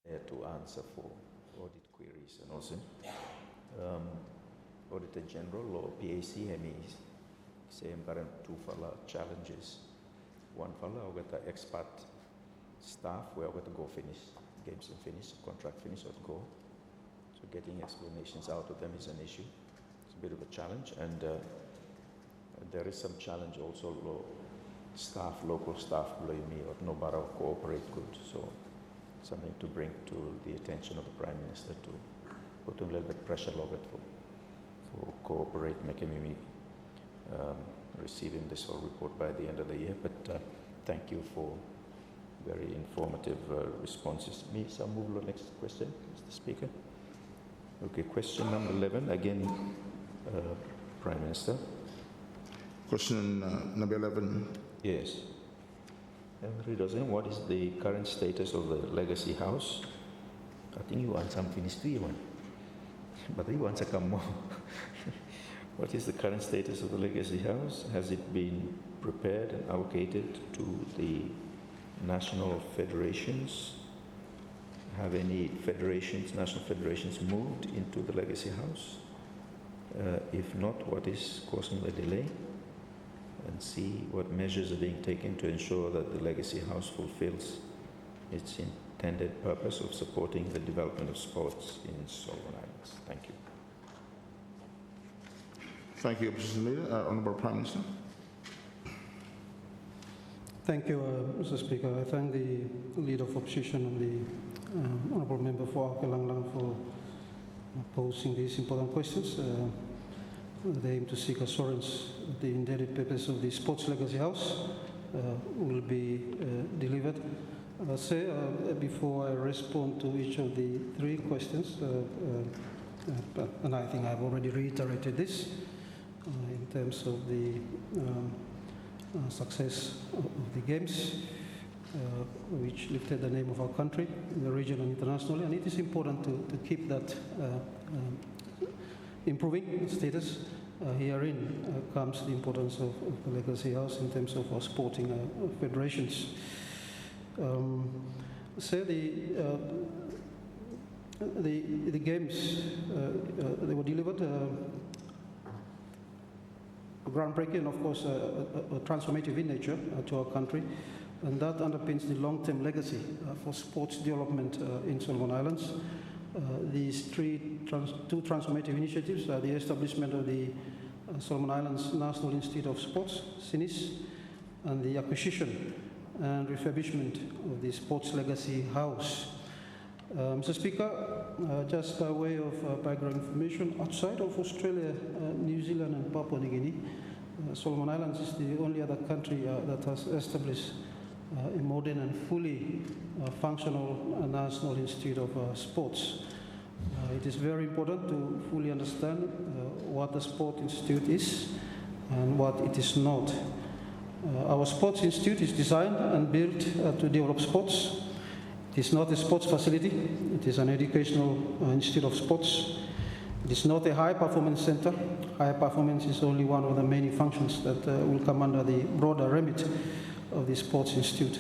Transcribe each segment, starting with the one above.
To answer for audit queries and also Auditor General or PAC MEs same current two fella challenges. One fella I got the expert staff where I got to go finish games and finish, contract finish or go. So getting explanations out of them is an issue. It's a bit of a challenge, and there is some challenge also local staff blame me or no matter cooperate good. So something to bring to the attention of the Prime Minister to put a little bit pressure on it for cooperate, making me receiving this whole report by the end of the year. But thank you for very informative responses. So I'll move to the next question, Mr. Speaker. Okay, question number 11, again, Prime Minister. Question number 11. Yes. What is the current status of the Legacy House? I think you want some finished one, but you want to come more. What is the current status of the Legacy House? Has it been prepared and allocated to the national federations? Have any federations, national federations, moved into the Legacy House? If not, what is causing the delay? And see what measures are being taken to ensure that the Legacy House fulfills its intended purpose of supporting the development of sports in Solomon Islands. Thank you. Thank you, Mr. Leader. Honourable Prime Minister. Thank you, Mr. Speaker. I thank the Leader of Opposition and the Honourable Member for Aoke Langalanga for posing these important questions. They aim to seek assurance that the intended purpose of the Sports Legacy House will be delivered. I'll say before I respond to each of the three questions, and I think I've already reiterated this in terms of the success of the Games, which lifted the name of our country in the region and internationally, and it is important to keep that improving status. Herein comes the importance of the Legacy House in terms of our sporting federations. So the Games, they were delivered groundbreaking and of course transformative in nature to our country, and that underpins the long-term legacy for sports development in Solomon Islands. These two transformative initiatives are the establishment of the Solomon Islands National Institute of Sports, SINIS, and the acquisition and refurbishment of the Sports Legacy House. Mr. Speaker, just by way of background information, outside of Australia, New Zealand and Papua New Guinea, Solomon Islands is the only other country that has established a modern and fully functional National Institute of Sports. It is very important to fully understand what the Sport Institute is and what it is not. Our Sports Institute is designed and built to develop sports. It is not a sports facility. It is an educational institute of sports. It is not a high-performance center. High performance is only one of the many functions that will come under the broader remit of the Sports Institute.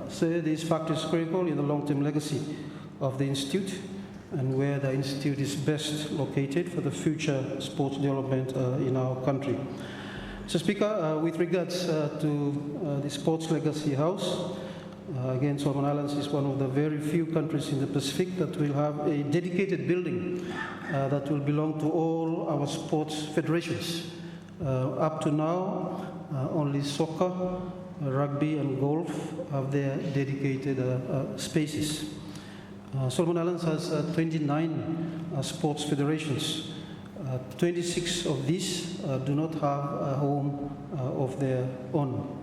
So this fact is critical in the long-term legacy of the Institute and where the Institute is best located for the future sports development in our country. Mr. Speaker, with regards to the Sports Legacy House, again, Solomon Islands is one of the very few countries in the Pacific that will have a dedicated building that will belong to all our sports federations. Up to now, only soccer, rugby and golf have their dedicated spaces. Solomon Islands has 29 sports federations. 26 of these do not have a home of their own.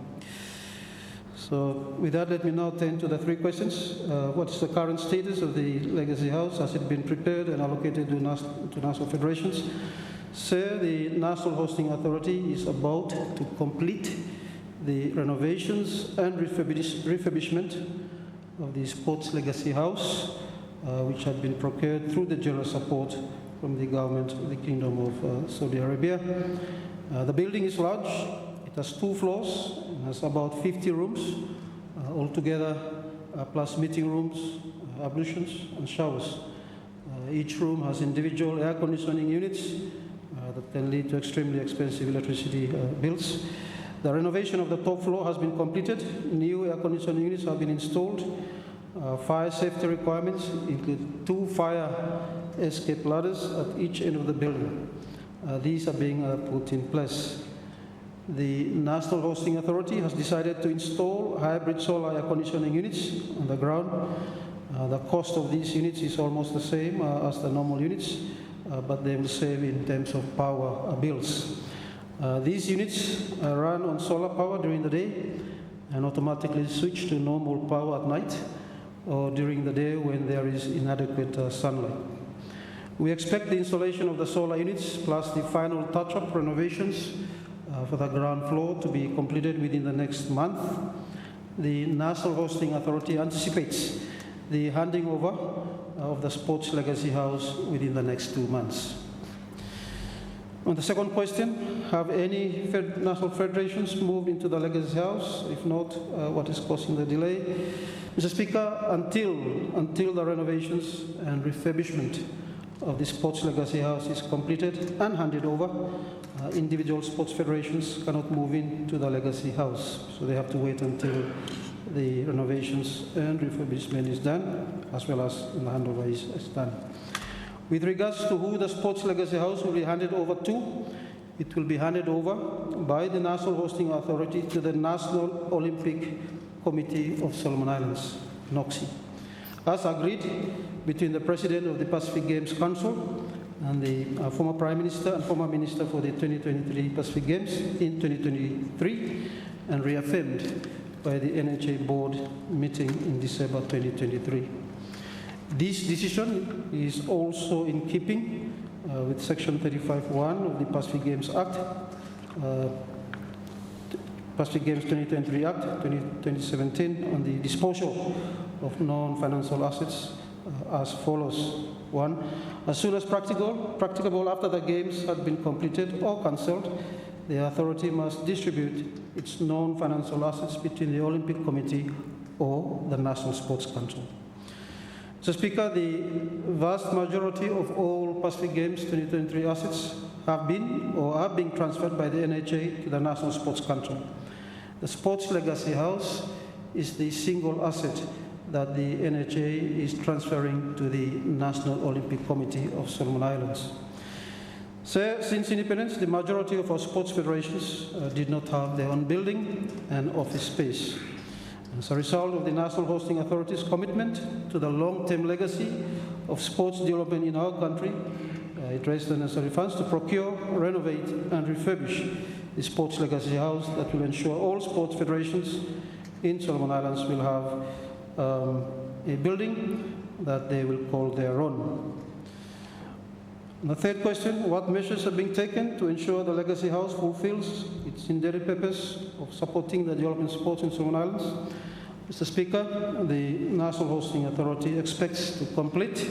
So with that, let me now turn to the three questions. What is the current status of the Legacy House? Has it been prepared and allocated to national federations? Sir, the National Hosting Authority is about to complete the renovations and refurbishment of the Sports Legacy House, which had been procured through the general support from the government of the Kingdom of Saudi Arabia. The building is large. It has 2 floors. It has about 50 rooms. Altogether, plus meeting rooms, ablutions, and showers. Each room has individual air conditioning units that can lead to extremely expensive electricity bills. The renovation of the top floor has been completed. New air conditioning units have been installed. Fire safety requirements include 2 fire escape ladders at each end of the building. These are being put in place. The National Hosting Authority has decided to install hybrid solar air conditioning units on the ground. The cost of these units is almost the same as the normal units, but they will save in terms of power bills. These units run on solar power during the day and automatically switch to normal power at night or during the day when there is inadequate sunlight. We expect the installation of the solar units plus the final touch-up renovations for the ground floor to be completed within the next month. The National Hosting Authority anticipates the handing over of the Sports Legacy House within the next 2 months. On the second question, have any national federations moved into the Legacy House? If not, what is causing the delay? Mr. Speaker, until the renovations and refurbishment of the Sports Legacy House is completed and handed over, individual sports federations cannot move into the Legacy House. So they have to wait until the renovations and refurbishment is done, as well as the handover is done. With regards to who the Sports Legacy House will be handed over to, it will be handed over by the National Hosting Authority to the National Olympic Committee of Solomon Islands, NOCSI, as agreed between the President of the Pacific Games Council and the former Prime Minister and former Minister for the 2023 Pacific Games in 2023, and reaffirmed by the NHA Board meeting in December 2023. This decision is also in keeping with Section 35(1) of the Pacific Games Act, Pacific Games 2023 Act 2017, on the disposal of non-financial assets as follows. 1. As soon as practicable after the games had been completed or cancelled, the authority must distribute its non-financial assets between the Olympic Committee or the National Sports Council. Mr. Speaker, the vast majority of all Pacific Games 2023 assets have been or are being transferred by the NHA to the National Sports Council. The Sports Legacy House is the single asset that the NHA is transferring to the National Olympic Committee of Solomon Islands. So, since independence, the majority of our sports federations did not have their own building and office space. As a result of the National Hosting Authority's commitment to the long-term legacy of sports development in our country, it raised the necessary funds to procure, renovate, and refurbish the Sports Legacy House that will ensure all sports federations in Solomon Islands will have a building that they will call their own. And the third question, what measures are being taken to ensure the Legacy House fulfills its intended purpose of supporting the development of sports in Solomon Islands? Mr. Speaker, the National Hosting Authority expects to complete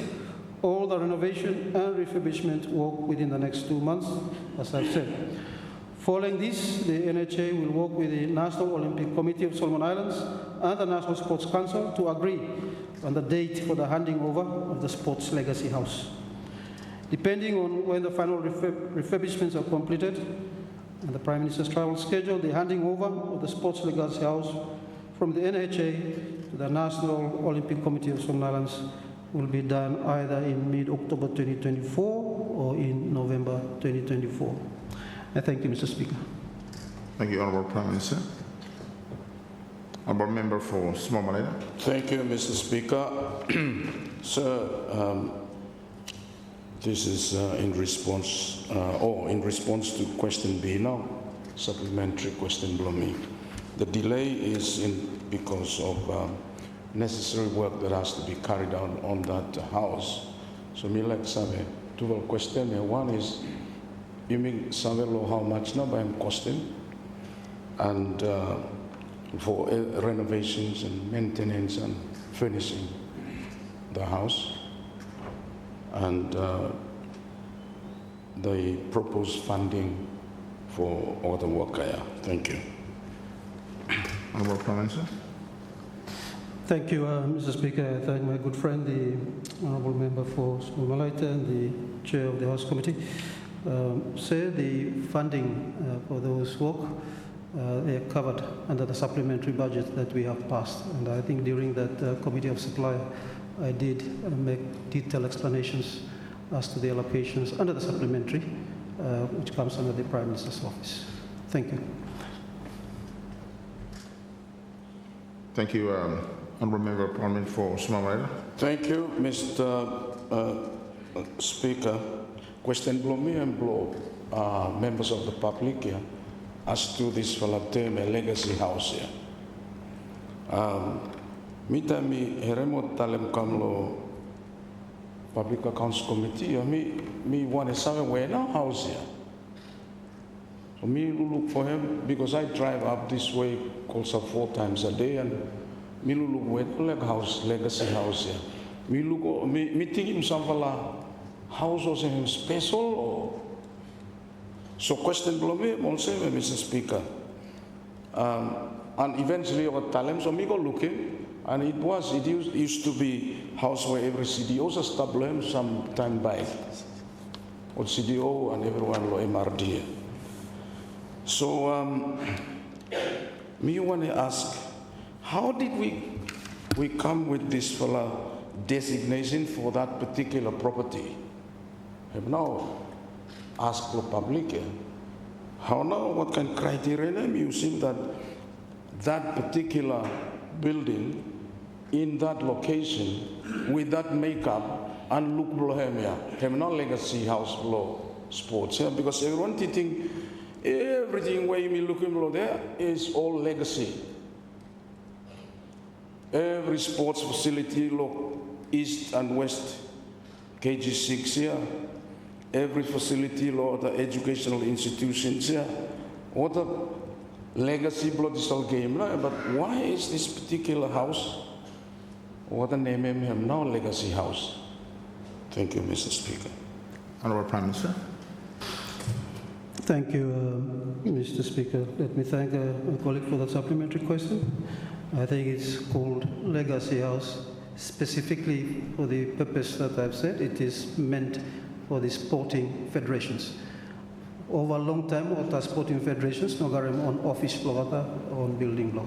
all the renovation and refurbishment work within the next 2 months, as I've said. Following this, the NHA will work with the National Olympic Committee of Solomon Islands and the National Sports Council to agree on the date for the handing over of the Sports Legacy House. Depending on when the final refurbishments are completed and the Prime Minister's travel schedule, the handing over of the Sports Legacy House from the NHA to the National Olympic Committee of Solomon Islands will be done either in mid-October 2024 or in November 2024. I thank you, Mr. Speaker. Thank you, Honourable Prime Minister. Honourable Member for Small Malaya. Thank you, Mr. Speaker. Sir, this is in response to question B now, supplementary question below me. The delay is because of necessary work that has to be carried out on that house. So me like sabe, two questions. One is, you mean sabe lo how much now by costing, and for renovations and maintenance and furnishing the house, and the proposed funding for all the work. Thank you. Honourable Prime Minister. Thank you, Mr. Speaker. I thank my good friend, the Honourable Member for Small-Malaita and the Chair of the House Committee. Sir, the funding for those work, they are covered under the supplementary budget that we have passed. And I think during that Committee of Supply, I did make detailed explanations as to the allocations under the supplementary, which comes under the Prime Minister's office. Thank you. Thank you, Honourable Member of Parliament for Small-Malaita. Thank you, Mr. Speaker. Question blow me and blow members of the public here as to this Falateme Legacy House here. Mita mi heremo talem kamlo Public Accounts Committee, me want to say where now house here. So me look for him because I drive up this way also 4 times a day and me look where Legacy House here. Me look me think him some house was him special or so question below me also Mr. Speaker. And eventually over time so me go looking and it used to be house where every CDO was established some time back. Or CDO and everyone lo MRD. So me want to ask, how did we come with this designation for that particular property? Have now asked the public, how now, what kind of criteria I'm using that particular building in that location with that makeup and look below him here, have now legacy house below sports here, because everyone think everything where you looking below there is all legacy. Every sports facility look east and west, KG6 here. Every facility look the educational institutions here. What a legacy blood is all game, but why is this particular house? What the name him now Legacy House? Thank you, Mr. Speaker. Honourable Prime Minister. Thank you, Mr. Speaker. Let me thank my colleague for that supplementary question. I think it's called Legacy House specifically for the purpose that I've said. It is meant for the sporting federations. Over a long time, what sporting federations, Nogarem on office block, on building block.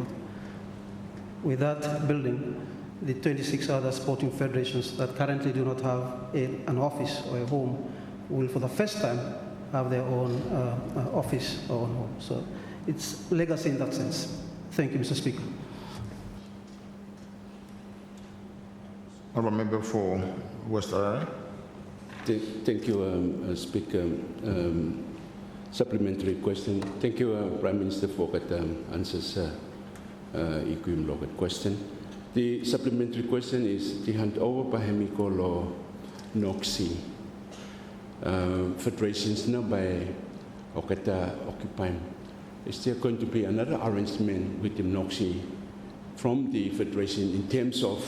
With that building, the 26 other sporting federations that currently do not have an office or a home will for the first time have their own office or own home. So it's legacy in that sense. Thank you, Mr. Speaker. Honourable Member for West Arara. Thank you, Speaker. Supplementary question. Thank you, Prime Minister, for that answers equivalent question. The supplementary question is the handover by Hemikolo Noxi federations now by Okata occupying. Is there going to be another arrangement with the Noxi from the federation in terms of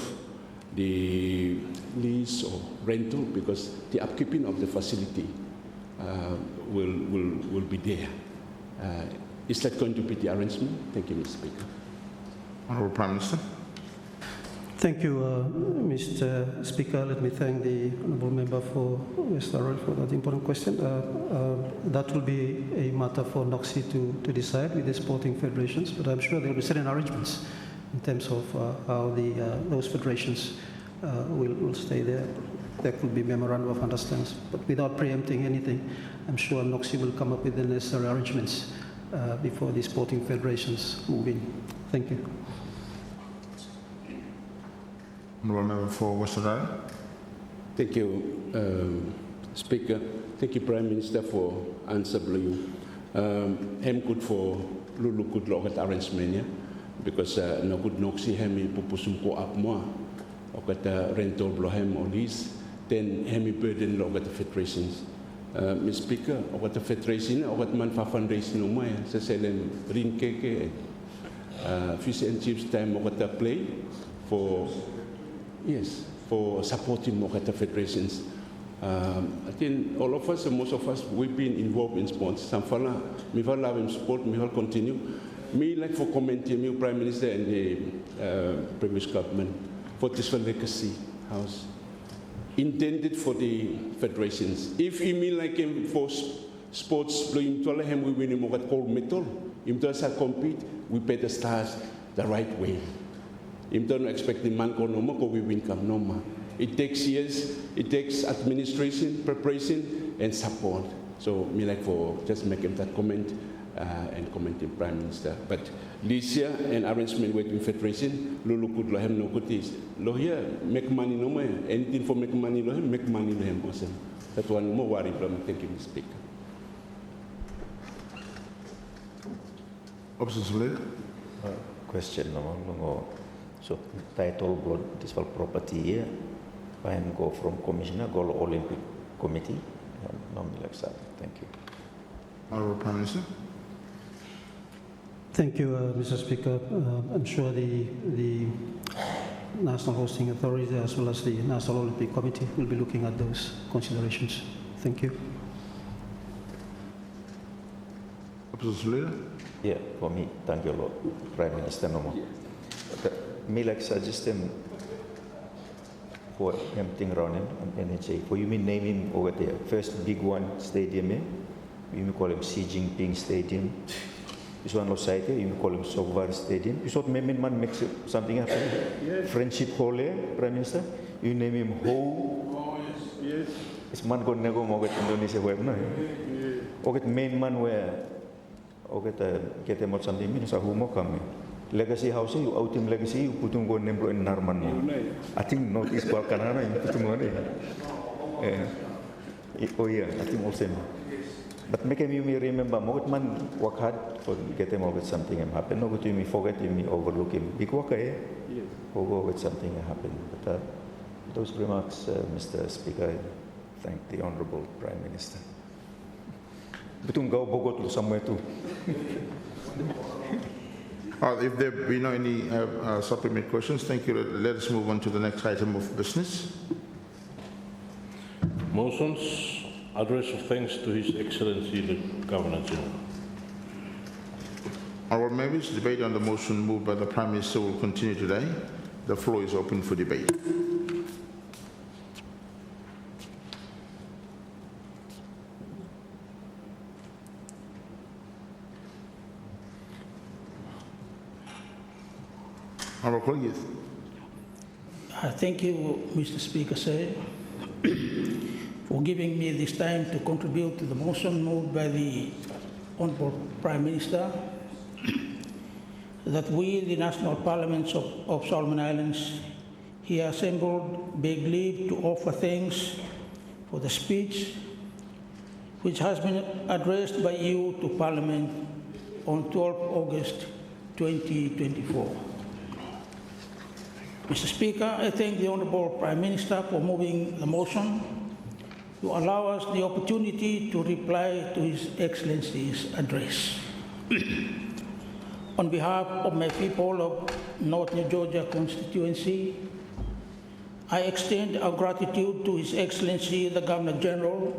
the lease or rental, because the upkeeping of the facility will be there. Is that going to be the arrangement? Thank you, Mr. Speaker. Honourable Prime Minister. Thank you, Mr. Speaker. Let me thank the Honourable Member for West Arroy for that important question. That will be a matter for NOXI to decide with the sporting federations, but I'm sure there will be certain arrangements in terms of how those federations will stay there. There could be memorandum of understanding, but without preempting anything, I'm sure NOXI will come up with the necessary arrangements before the sporting federations move in. Thank you. Honourable Member for West Arara. Thank you, Speaker. Thank you, Prime Minister, for answering. I'm good for Lulu good look at arrangement, yeah? Because no good noxi hemi pupusum ko up more or at rental blohem or lease, then hemi burden log at the federations. Mr. Speaker, or what the federation or what man for fundraising no more, so selling rin keke, fish and chips time or what the play for. Yes, for supporting more at the federations. I think all of us, most of us, we've been involved in sports. Some fella, me love in sport, me will continue. me like for commenting you Prime Minister and the previous government for this legacy house intended for the federations. If you mean like for sports, we win a gold medal. If does compete, we better start the right way. If don't expect the man go no more, we win come no more. It takes years, it takes administration, preparation, and support. So me like for just making that comment and commenting Prime Minister. But this year, an arrangement with the Federation, Lulu could lohem no good is. Lo here, make money no more. Anything for make money lohem, make money lohem also. That's one more worry from thank you, Mr. Speaker. Opposition Leader. Question no. So title blood this for property here. I am go from Commissioner, go to Olympic Committee. No, like that. Thank you. Honourable Prime Minister. Thank you, Mr. Speaker. I'm sure the National Hosting Authority as well as the National Olympic Committee will be looking at those considerations. Thank you. Opposition Leader. Yeah, for me, thank you, Lord. Prime Minister, no more. Me like suggestion for emptying around him and NHA. For you mean name him over there. First big one stadium, you may call him Xi Jinping Stadium. This one society, you may call him Sogvar Stadium. You thought maybe man makes something happen. Yes. Friendship Hall, Prime Minister. You name him Ho. Oh yes. It's man go nego mo get Indonesia web no. Oget main man where oget get him something means a humo come. Legacy house, you outim legacy, you put on go nembro in Narman. I think notice Balkanana, you put on oh yeah, I think also. But make me remember, more man work hard for get him over something and happen. No good to me forget him, overlook him. Big work, eh? Yes. Or go with something and happen. But those remarks, Mr. Speaker, I thank the Honourable Prime Minister. But go Bogotlo somewhere too. If there be no any supplementary questions, thank you. Let us move on to the next item of business. Motions. Address of thanks to His Excellency the Governor General. Honourable members, debate on the motion moved by the Prime Minister will continue today. The floor is open for debate. Honourable colleague. Thank you, Mr. Speaker, sir, for giving me this time to contribute to the motion moved by the Honourable Prime Minister that we, the National Parliaments of Solomon Islands, here assembled, beg leave to offer thanks for the speech which has been addressed by you to Parliament on 12 August 2024. Mr. Speaker, I thank the Honourable Prime Minister for moving the motion to allow us the opportunity to reply to His Excellency's address. On behalf of my people of North New Georgia constituency, I extend our gratitude to His Excellency the Governor General,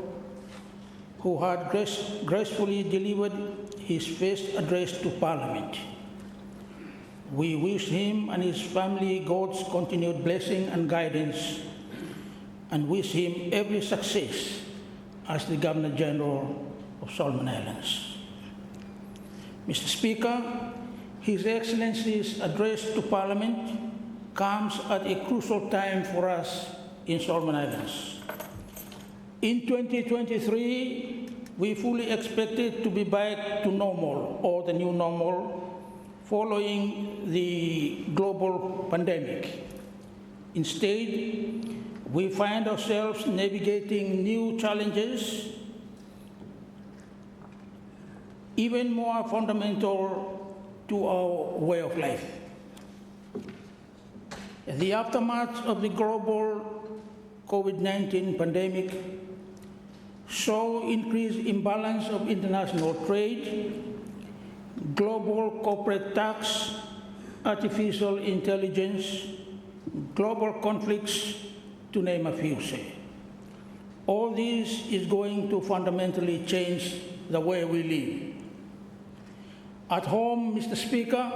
who had gracefully delivered his first address to Parliament. We wish him and his family God's continued blessing and guidance, and wish him every success as the Governor General of Solomon Islands. Mr. Speaker, His Excellency's address to Parliament comes at a crucial time for us in Solomon Islands. In 2023, we fully expected to be back to normal, or the new normal, following the global pandemic. Instead, we find ourselves navigating new challenges, even more fundamental to our way of life. The aftermath of the global COVID-19 pandemic saw increased imbalance of international trade, global corporate tax, artificial intelligence, global conflicts, to name a few, say. All this is going to fundamentally change the way we live. At home, Mr. Speaker,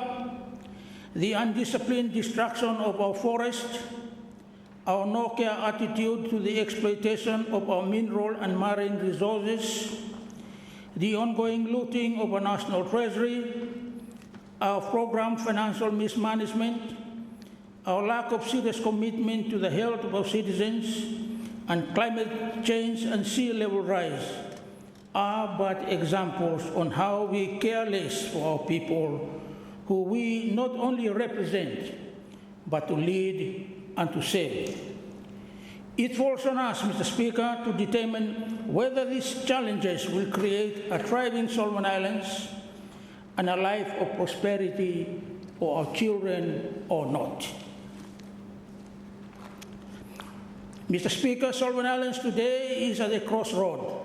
the undisciplined destruction of our forests, our no-care attitude to the exploitation of our mineral and marine resources, the ongoing looting of our national treasury, our programmed financial mismanagement, our lack of serious commitment to the health of our citizens, and climate change and sea level rise are but examples on how we care less for our people who we not only represent, but to lead and to save. It falls on us, Mr. Speaker, to determine whether these challenges will create a thriving Solomon Islands and a life of prosperity for our children or not. Mr. Speaker, Solomon Islands today is at a crossroad.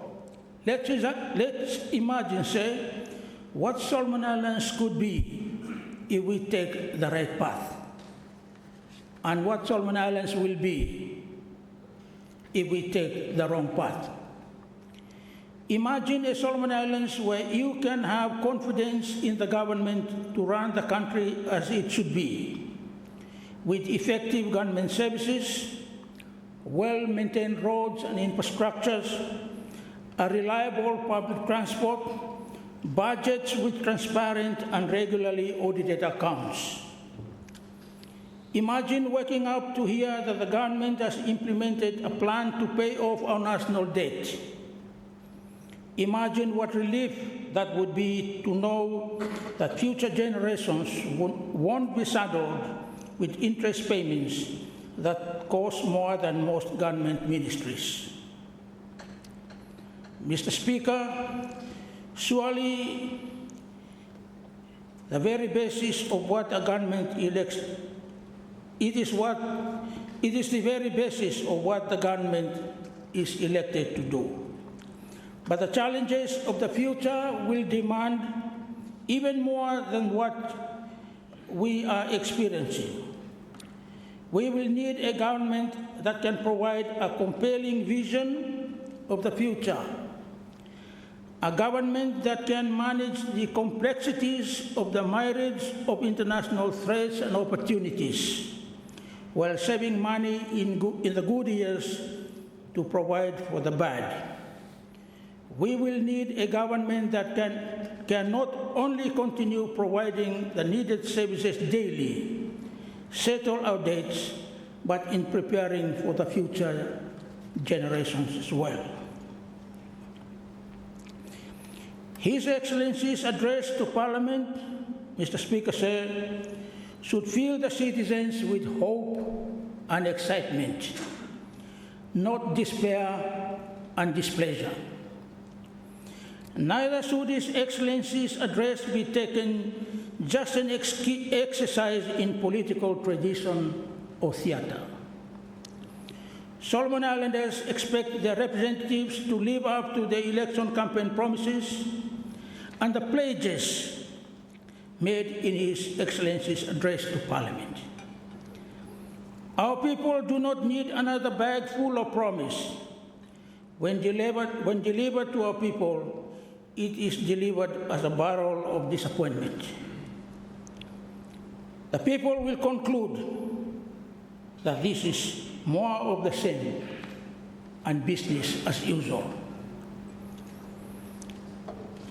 Let's imagine, say, what Solomon Islands could be if we take the right path, and what Solomon Islands will be if we take the wrong path. Imagine a Solomon Islands where you can have confidence in the government to run the country as it should be, with effective government services, well-maintained roads and infrastructures, a reliable public transport, budgets with transparent and regularly audited accounts. Imagine waking up to hear that the government has implemented a plan to pay off our national debt. Imagine what relief that would be to know that future generations won't be saddled with interest payments that cost more than most government ministries. Mr. Speaker, surely the very basis of what a government elects, it is the very basis of what the government is elected to do. But the challenges of the future will demand even more than what we are experiencing. We will need a government that can provide a compelling vision of the future, a government that can manage the complexities of the myriads of international threats and opportunities, while saving money in the good years to provide for the bad. We will need a government that can not only continue providing the needed services daily, settle our debts, but in preparing for the future generations as well. His Excellency's address to Parliament, Mr. Speaker said, should fill the citizens with hope and excitement, not despair and displeasure. Neither should His Excellency's address be taken just an exercise in political tradition or theater. Solomon Islanders expect their representatives to live up to the election campaign promises and the pledges made in His Excellency's address to Parliament. Our people do not need another bag full of promise. When delivered to our people, it is delivered as a barrel of disappointment. The people will conclude that this is more of the same and business as usual.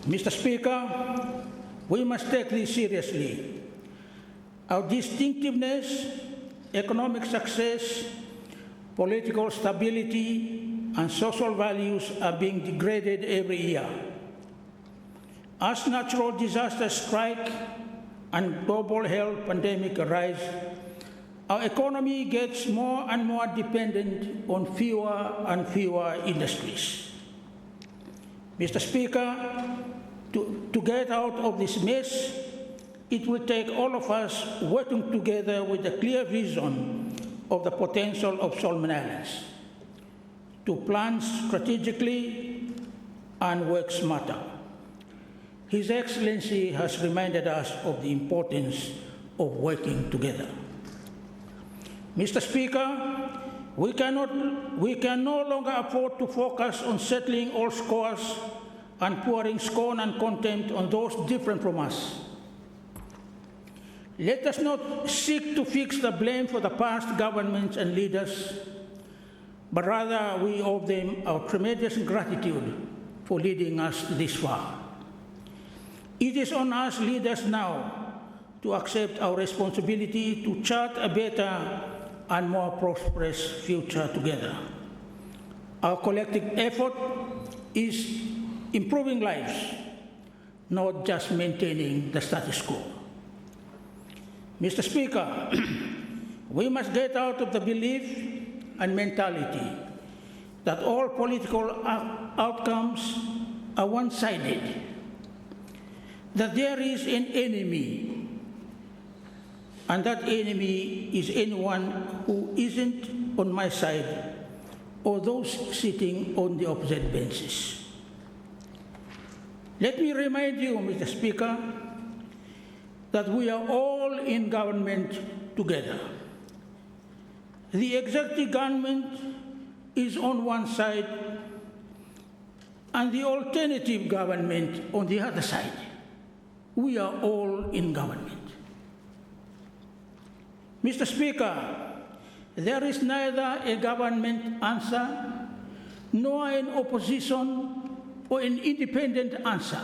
Mr. Speaker, we must take this seriously. Our distinctiveness, economic success, political stability, and social values are being degraded every year. As natural disasters strike and global health pandemic arise, our economy gets more and more dependent on fewer and fewer industries. Mr. Speaker, to get out of this mess, it will take all of us working together with a clear vision of the potential of Solomon Islands, to plan strategically and work smarter. His Excellency has reminded us of the importance of working together. Mr. Speaker, we can no longer afford to focus on settling all scores and pouring scorn and contempt on those different from us. Let us not seek to fix the blame for the past governments and leaders, but rather we owe them our tremendous gratitude for leading us this far. It is on us leaders now to accept our responsibility to chart a better and more prosperous future together. Our collective effort is improving lives, not just maintaining the status quo. Mr. Speaker, we must get out of the belief and mentality that all political outcomes are one-sided, that there is an enemy, and that enemy is anyone who isn't on my side or those sitting on the opposite benches. Let me remind you, Mr. Speaker, that we are all in government together. The executive government is on one side and the alternative government on the other side. We are all in government. Mr. Speaker, there is neither a government answer nor an opposition or an independent answer.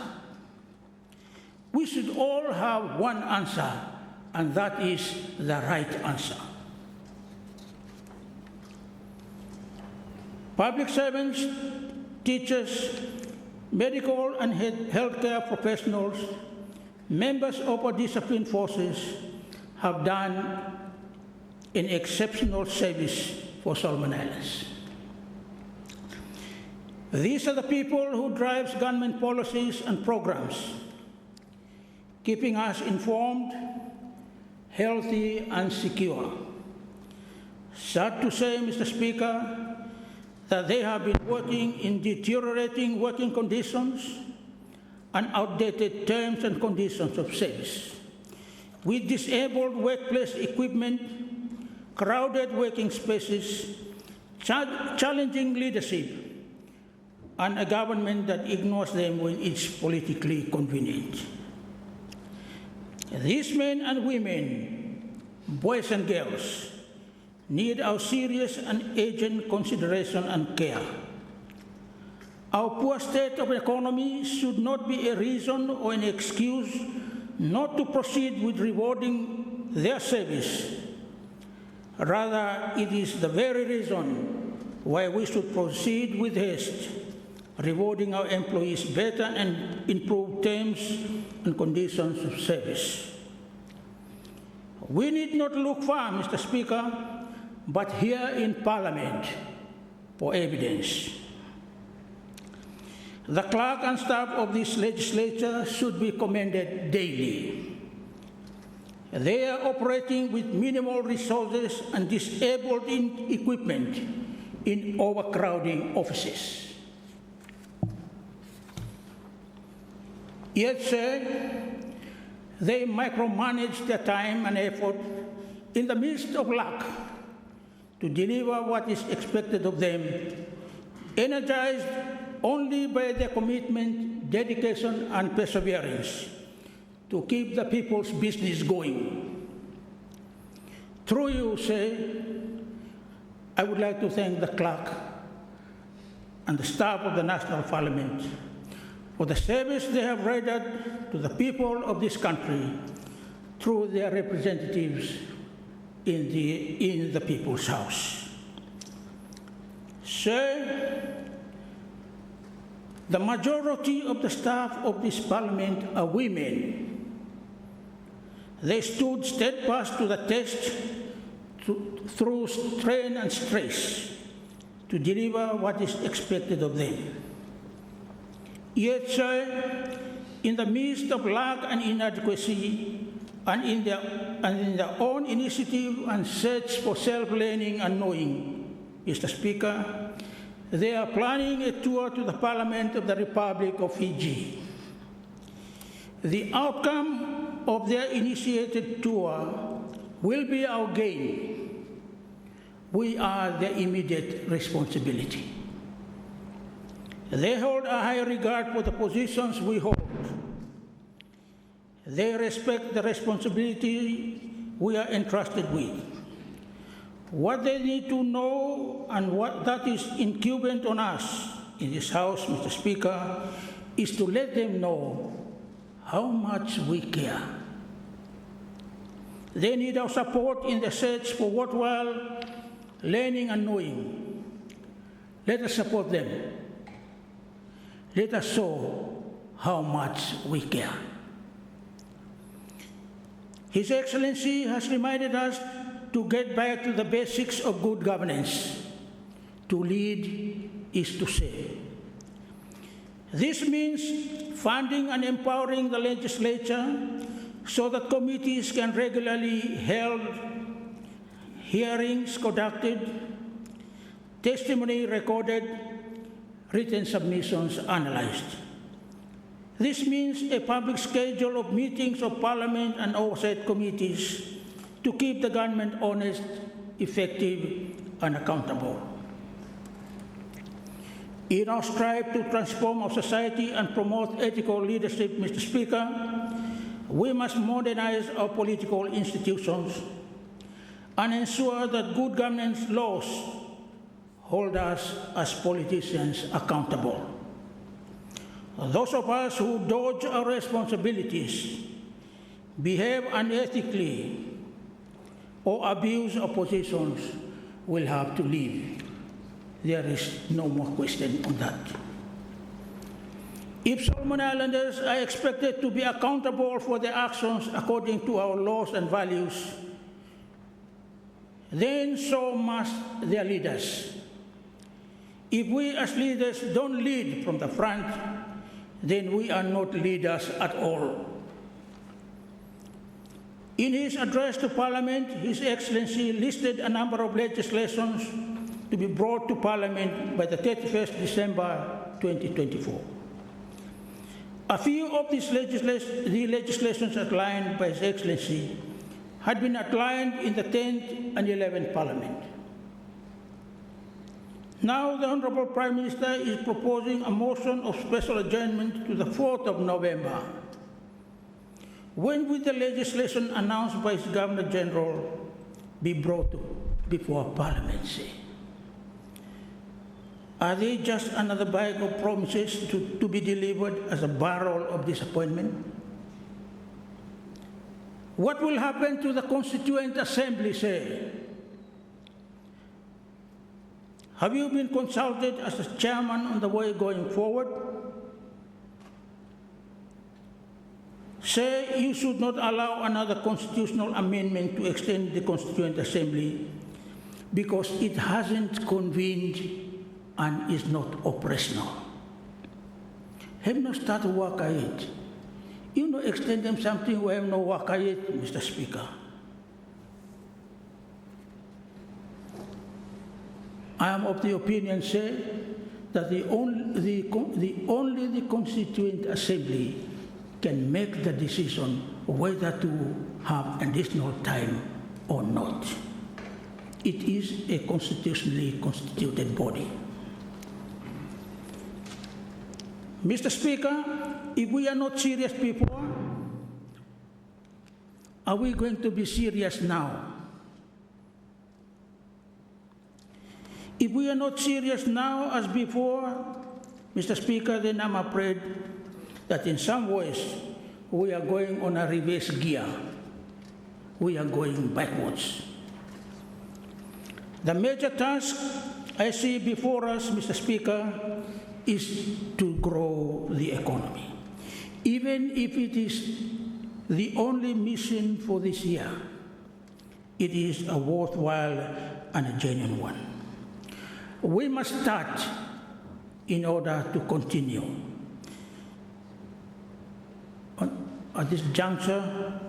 We should all have one answer, and that is the right answer. Public servants, teachers, medical and healthcare professionals, members of our discipline forces have done an exceptional service for Solomon Islands. These are the people who drive government policies and programs, keeping us informed, healthy, and secure. Sad to say, Mr. Speaker, that they have been working in deteriorating working conditions and outdated terms and conditions of service, with disabled workplace equipment, crowded working spaces, challenging leadership, and a government that ignores them when it's politically convenient. These men and women, boys and girls, need our serious and urgent consideration and care. Our poor state of economy should not be a reason or an excuse not to proceed with rewarding their service. Rather, it is the very reason why we should proceed with haste, rewarding our employees better and improved terms and conditions of service. We need not look far, Mr. Speaker, but here in Parliament for evidence. The clerk and staff of this legislature should be commended daily. They are operating with minimal resources and disabled equipment in overcrowding offices. Yet, sir, they micromanage their time and effort in the midst of lack to deliver what is expected of them, energized only by their commitment, dedication, and perseverance to keep the people's business going. Through you, sir, I would like to thank the clerk and the staff of the National Parliament for the service they have rendered to the people of this country through their representatives in the People's House. Sir, the majority of the staff of this Parliament are women. They stood steadfast to the test through strain and stress to deliver what is expected of them. Yet, sir, in the midst of lack and inadequacy, and in their own initiative and search for self-learning and knowing, Mr. Speaker, they are planning a tour to the Parliament of the Republic of Fiji. The outcome of their initiated tour will be our gain. We are their immediate responsibility. They hold a high regard for the positions we hold. They respect the responsibility we are entrusted with. What they need to know and what that is incumbent on us in this House, Mr. Speaker, is to let them know how much we care. They need our support in the search for worthwhile learning and knowing. Let us support them. Let us show how much we care. His Excellency has reminded us to get back to the basics of good governance. To lead is to serve. This means funding and empowering the legislature so that committees can regularly hold hearings conducted, testimony recorded, written submissions analyzed. This means a public schedule of meetings of Parliament and oversight committees to keep the government honest, effective, and accountable. In our strive to transform our society and promote ethical leadership, Mr. Speaker, we must modernize our political institutions and ensure that good governance laws hold us as politicians accountable. Those of us who dodge our responsibilities, behave unethically, or abuse our positions will have to leave. There is no more question on that. If Solomon Islanders are expected to be accountable for their actions according to our laws and values, then so must their leaders. If we as leaders don't lead from the front, then we are not leaders at all. In his address to Parliament, His Excellency listed a number of legislations to be brought to Parliament by the 31st December 2024. A few of these legislations outlined by His Excellency had been outlined in the 10th and 11th Parliament. Now the Honourable Prime Minister is proposing a motion of special adjournment to the 4th of November. When will the legislation announced by His Governor General be brought before Parliament, say? Are they just another bag of promises to be delivered as a barrel of disappointment? What will happen to the Constituent Assembly, say? Have you been consulted as a chairman on the way going forward? Say you should not allow another constitutional amendment to extend the Constituent Assembly because it hasn't convened and is not operational. Have not started work yet. You know, extend them something we have no work yet, Mr. Speaker. I am of the opinion, sir, that only the Constituent Assembly can make the decision whether to have additional time or not. It is a constitutionally constituted body. Mr. Speaker, if we are not serious before, are we going to be serious now? If we are not serious now as before, Mr. Speaker, then I'm afraid that in some ways we are going on a reverse gear. We are going backwards. The major task I see before us, Mr. Speaker, is to grow the economy. Even if it is the only mission for this year, it is a worthwhile and a genuine one. We must start in order to continue. At this juncture,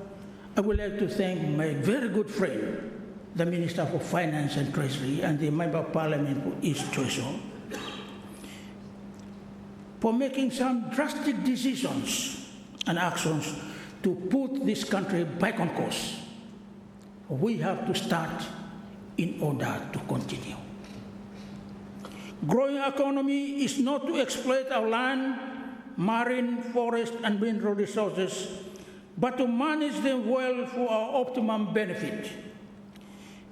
I would like to thank my very good friend, the Minister for Finance and Treasury and the Member of Parliament for East Treasury, for making some drastic decisions and actions to put this country back on course. We have to start in order to continue. Growing economy is not to exploit our land, marine, forest, and mineral resources, but to manage them well for our optimum benefit.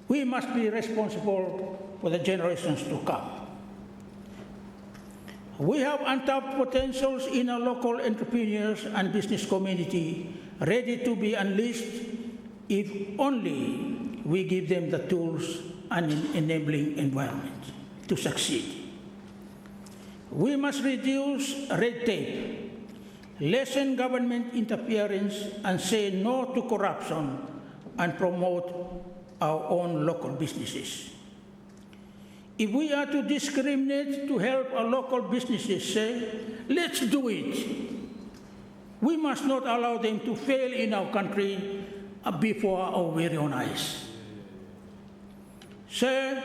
We must be responsible for the generations to come. We have untapped potentials in our local entrepreneurs and business community ready to be unleashed if only we give them the tools and an enabling environment to succeed. We must reduce red tape, lessen government interference, and say no to corruption and promote our own local businesses. If we are to discriminate to help our local businesses say, let's do it, we must not allow them to fail in our country before our very own eyes. Sir,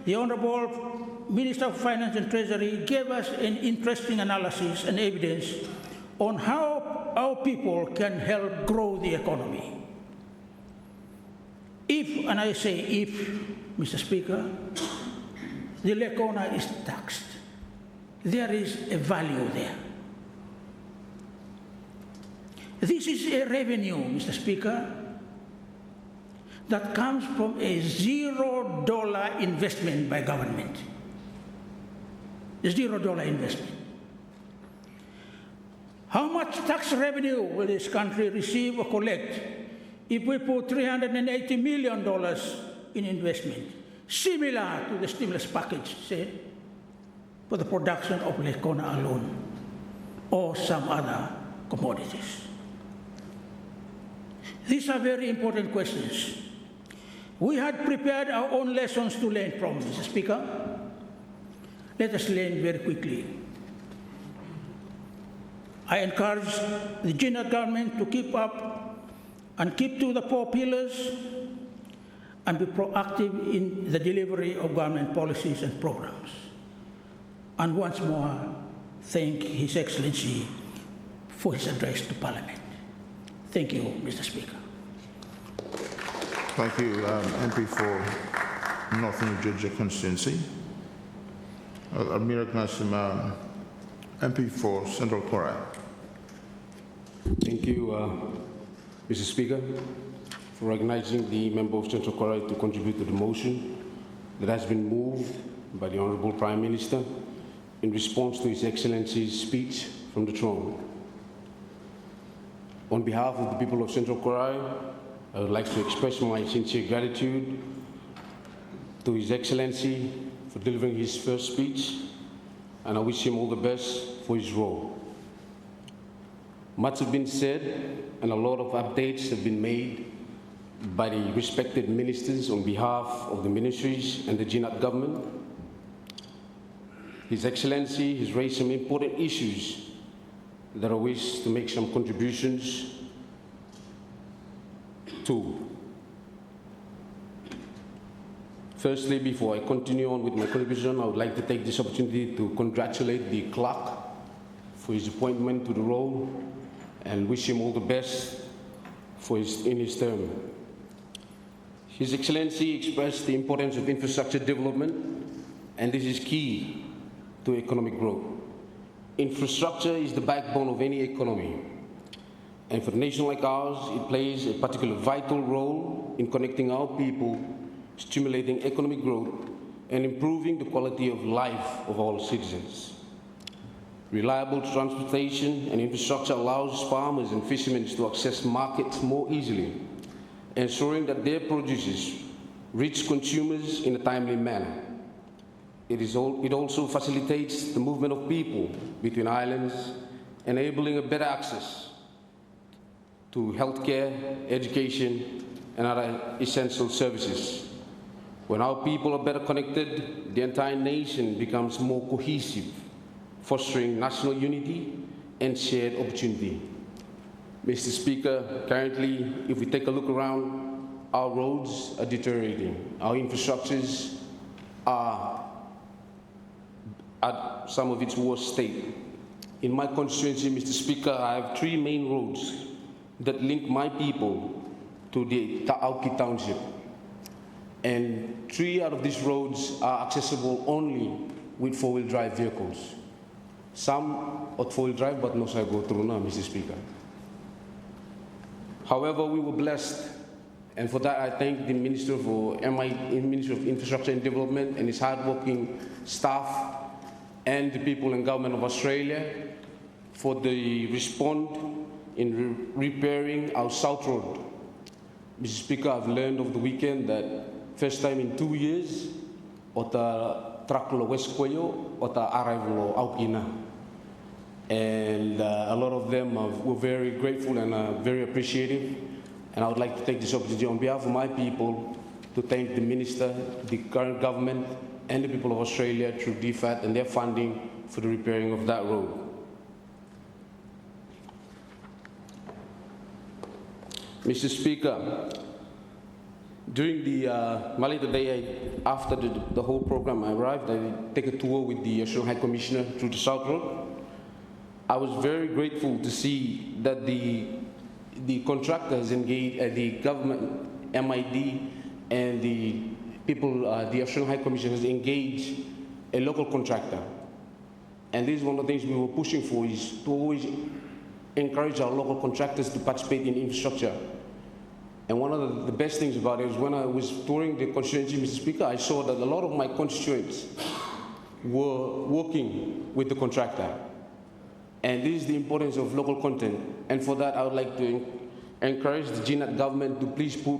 the Honourable Minister of Finance and Treasury gave us an interesting analysis and evidence on how our people can help grow the economy. If, and I say if, Mr. Speaker, the Lekona is taxed, there is a value there. This is a revenue, Mr. Speaker, that comes from a $0 investment by government. A $0 investment. How much tax revenue will this country receive or collect if we put $380 million in investment, similar to the stimulus package, say, for the production of Lekona alone or some other commodities? These are very important questions. We had prepared our own lessons to learn from, Mr. Speaker. Let us learn very quickly. I encourage the general government to keep up and keep to the 4 pillars and be proactive in the delivery of government policies and programs. And once more, thank His Excellency for his address to Parliament. Thank you, Mr. Speaker. Thank you, MP for Northern New Jersey constituency. Admiral Nasim, MP for Central Korea. Thank you, Mr. Speaker, for recognizing the member of Central Korea to contribute to the motion that has been moved by the Honorable Prime Minister in response to His Excellency's speech from the throne. On behalf of the people of Central Korea, I would like to express my sincere gratitude to His Excellency for delivering his first speech, and I wish him all the best for his role. Much has been said, and a lot of updates have been made by the respected ministers on behalf of the ministries and the GNAT government. His Excellency has raised some important issues that I wish to make some contributions to. Firstly, before I continue on with my contribution, I would like to take this opportunity to congratulate the clerk for his appointment to the role and wish him all the best in his term. His Excellency expressed the importance of infrastructure development, and this is key to economic growth. Infrastructure is the backbone of any economy, and for a nation like ours, it plays a particular vital role in connecting our people, stimulating economic growth, and improving the quality of life of all citizens. Reliable transportation and infrastructure allows farmers and fishermen to access markets more easily, ensuring that their produces reach consumers in a timely manner. It also facilitates the movement of people between islands, enabling a better access to healthcare, education, and other essential services. When our people are better connected, the entire nation becomes more cohesive, fostering national unity and shared opportunity. Mr. Speaker, currently, if we take a look around, our roads are deteriorating. Our infrastructures are at some of its worst state. In my constituency, Mr. Speaker, I have 3 main roads that link my people to the Aoke township. And 3 out of these roads are accessible only with 4-wheel drive vehicles. Some are 4-wheel drive, but no I go through now, Mr. Speaker. However, we were blessed, and for that I thank the Minister Ministry of Infrastructure and Development and his hardworking staff and the people and government of Australia for the response in repairing our South Road. Mr. Speaker, I've learned over the weekend that first time in 2 years, ota trakulo West Koyo, ota arrival Aoke. And a lot of them were very grateful and very appreciative. And I would like to take this opportunity on behalf of my people to thank the Minister, the current government, and the people of Australia through DFAT and their funding for the repairing of that road. Mr. Speaker, during the Malay day after the whole program I arrived, I take a tour with the Australian High Commissioner through the South Road. I was very grateful to see that the contractors engaged, the government, MID, and the people, the Australian High Commission has engaged a local contractor. And this is one of the things we were pushing for, is to always encourage our local contractors to participate in infrastructure. And one of the best things about it is when I was touring the constituency, Mr. Speaker, I saw that a lot of my constituents were working with the contractor. And this is the importance of local content. And for that, I would like to encourage the GNAT government to please put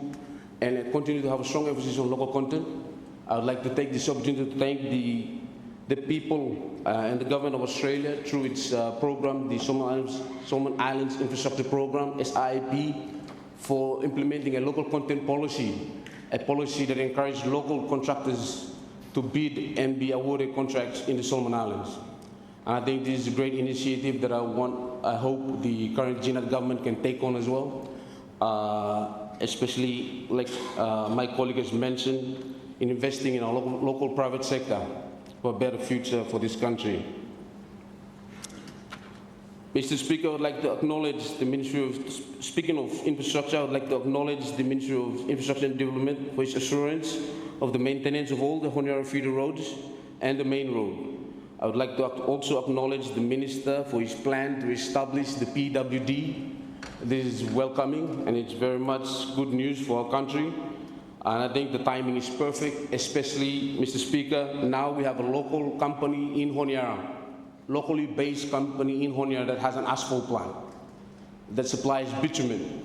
and continue to have a strong emphasis on local content. I would like to take this opportunity to thank the people and the government of Australia through its program, the Solomon Islands Infrastructure Program, SIP, for implementing a local content policy, a policy that encourages local contractors to bid and be awarded contracts in the Solomon Islands. And I think this is a great initiative that I hope the current GNAT government can take on as well, especially like my colleague has mentioned, in investing in our local private sector for a better future for this country. Mr. Speaker, I would like to acknowledge the Ministry of, speaking of infrastructure, I would like to acknowledge the Ministry of Infrastructure and Development for its assurance of the maintenance of all the Honiara feeder roads and the main road. I would like to also acknowledge the Minister for his plan to establish the PWD. This is welcoming and it's very much good news for our country. And I think the timing is perfect, especially, Mr. Speaker, now we have a local company in Honiara, locally based company in Honiara that has an asphalt plant that supplies bitumen.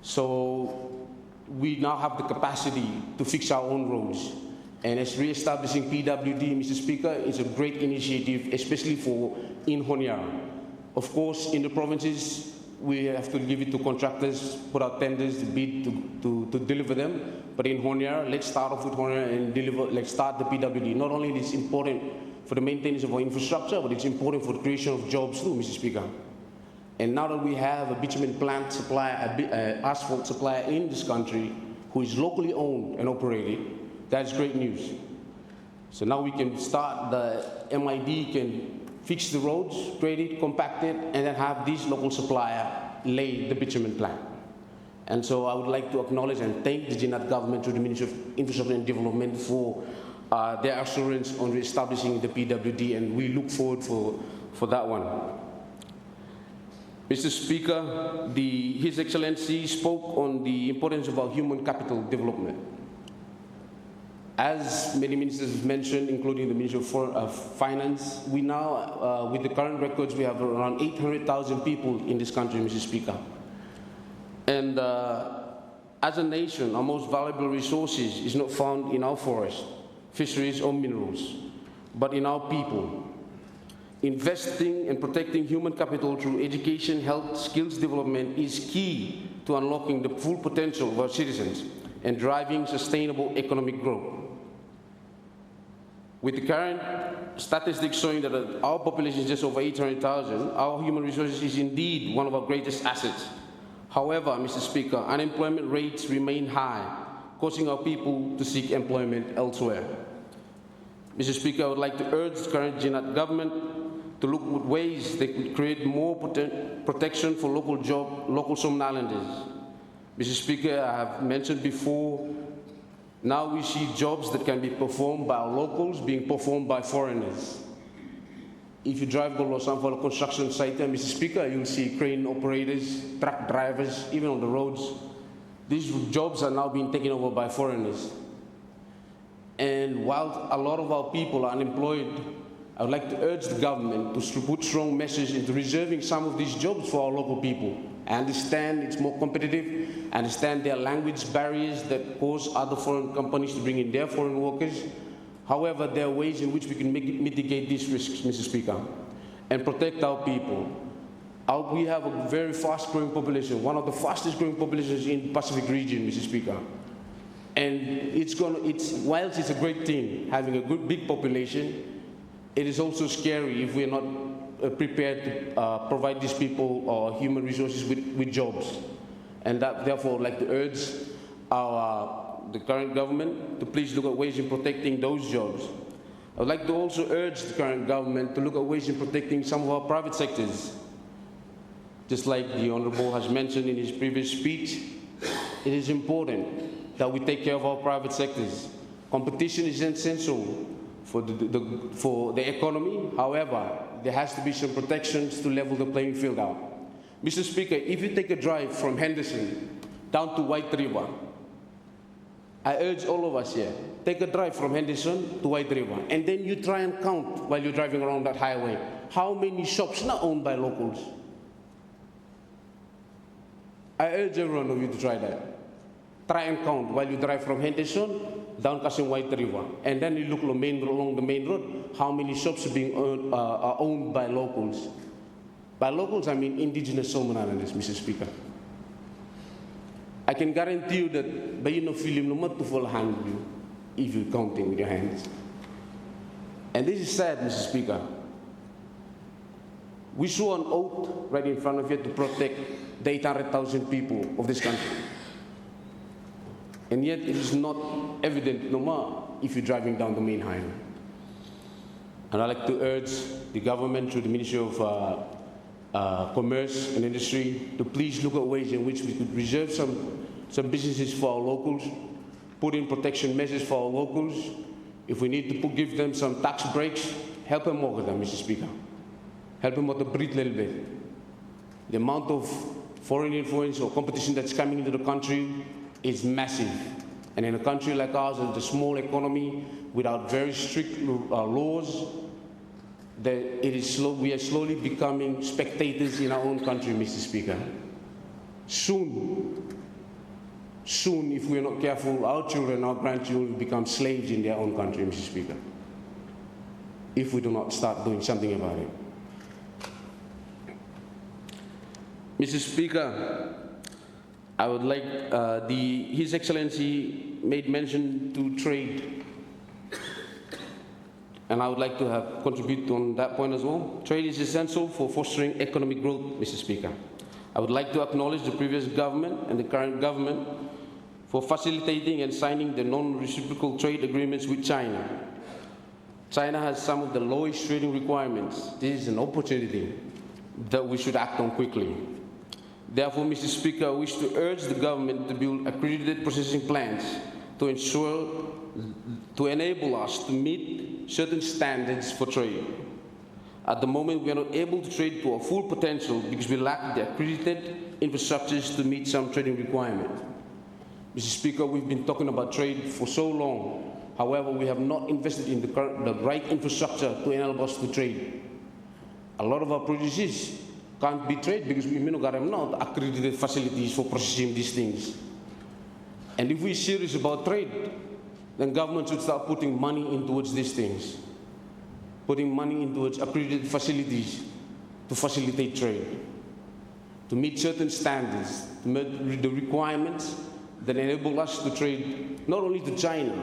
So we now have the capacity to fix our own roads. And as re-establishing PWD, Mr. Speaker, is a great initiative, especially for in Honiara. Of course, in the provinces, we have to give it to contractors, put out tenders, bid to deliver them. But in Honiara, let's start off with Honiara and deliver, let's start the PWD. Not only is it important for the maintenance of our infrastructure, but it's important for the creation of jobs too, Mr. Speaker. And now that we have a bitumen plant supplier, asphalt supplier in this country, who is locally owned and operated, that's great news. So now we can start, the MID can fix the roads, grade it, compact it, and then have this local supplier lay the bitumen plant. And so I would like to acknowledge and thank the GNAT government through the Ministry of Infrastructure and Development for their assurance on establishing the PWD, and we look forward for that one. Mr. Speaker, His Excellency spoke on the importance of our human capital development. As many ministers have mentioned, including the Minister of Finance, we now, with the current records, we have around 800,000 people in this country, Mr. Speaker. And as a nation, our most valuable resources is not found in our forests, fisheries or minerals, but in our people. Investing and protecting human capital through education, health, skills development is key to unlocking the full potential of our citizens and driving sustainable economic growth. With the current statistics showing that our population is just over 800,000, our human resources is indeed one of our greatest assets. However, Mr. Speaker, unemployment rates remain high, causing our people to seek employment elsewhere. Mr. Speaker, I would like to urge the current GNAT government to look at ways they could create more protection for local Solomon Islanders. Mr. Speaker, I have mentioned before, now we see jobs that can be performed by our locals being performed by foreigners. If you drive go some for a construction site, Mr. Speaker, you'll see crane operators, truck drivers, even on the roads. These jobs are now being taken over by foreigners. And while a lot of our people are unemployed, I would like to urge the government to put strong message into reserving some of these jobs for our local people. I understand it's more competitive. I understand there are language barriers that cause other foreign companies to bring in their foreign workers. However, there are ways in which we can mitigate these risks, Mr. Speaker, and protect our people. We have a very fast-growing population, one of the fastest-growing populations in the Pacific region, Mr. Speaker. And whilst it's a great thing, having a good big population, it is also scary if we're not prepared to provide these people human resources with jobs. And that, therefore, I'd like to urge the current government to please look at ways in protecting those jobs. I would like to also urge the current government to look at ways in protecting some of our private sectors. Just like the Honourable has mentioned in his previous speech, it is important that we take care of our private sectors. Competition is essential for the economy. However, there has to be some protections to level the playing field out. Mr. Speaker, if you take a drive from Henderson down to White River, I urge all of us here, take a drive from Henderson to White River, and then you try and count while you're driving around that highway, how many shops not owned by locals. I urge every one of you to try that. Try and count while you drive from Henderson down Kasim White River, and then you look along the main road, how many shops are owned by locals. By locals, I mean indigenous Solomon Islanders, Mr. Speaker. I can guarantee you that by no film no matter full hand you if you're counting with your hands. And this is sad, Mr. Speaker. We saw an oath right in front of you to protect the 800,000 people of this country. And yet it is not evident no more if you're driving down the main highway. And I'd like to urge the government through the Ministry of Commerce and Industry to please look at ways in which we could reserve some businesses for our locals, put in protection measures for our locals. If we need to give them some tax breaks, help them work with them, Mr. Speaker. Help them with the breathe a little bit. The amount of foreign influence or competition that's coming into the country is massive. And in a country like ours, with a small economy, without very strict laws, we are slowly becoming spectators in our own country, Mr. Speaker. Soon, if we are not careful, our children, our grandchildren will become slaves in their own country, Mr. Speaker, if we do not start doing something about it. Mr. Speaker, I would like His Excellency made mention to trade, and I would like to contribute on that point as well. Trade is essential for fostering economic growth, Mr. Speaker. I would like to acknowledge the previous government and the current government for facilitating and signing the non-reciprocal trade agreements with China. China has some of the lowest trading requirements. This is an opportunity that we should act on quickly. Therefore, Mr. Speaker, I wish to urge the government to build accredited processing plants to enable us to meet certain standards for trade. At the moment, we are not able to trade to our full potential because we lack the accredited infrastructures to meet some trading requirements. Mr. Speaker, we've been talking about trade for so long. However, we have not invested in the right infrastructure to enable us to trade. A lot of our producers can't be traded because we may not have accredited facilities for processing these things. And if we're serious about trade, then government should start putting money in towards these things, putting money into its accredited facilities to facilitate trade, to meet certain standards, to meet the requirements that enable us to trade not only to China,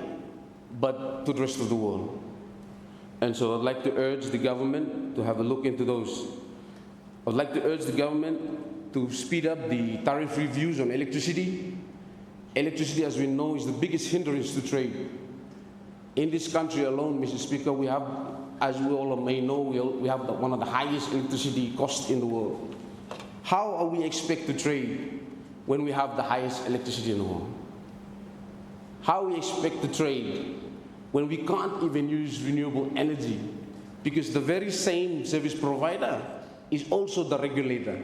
but to the rest of the world. And so I'd like to urge the government to have a look into those. I'd like to urge the government to speed up the tariff reviews on electricity. Electricity, as we know, is the biggest hindrance to trade. In this country alone, Mr. Speaker, we have, as we all may know, we have one of the highest electricity costs in the world. How are we expected to trade when we have the highest electricity in the world? How we expect to trade when we can't even use renewable energy because the very same service provider is also the regulator.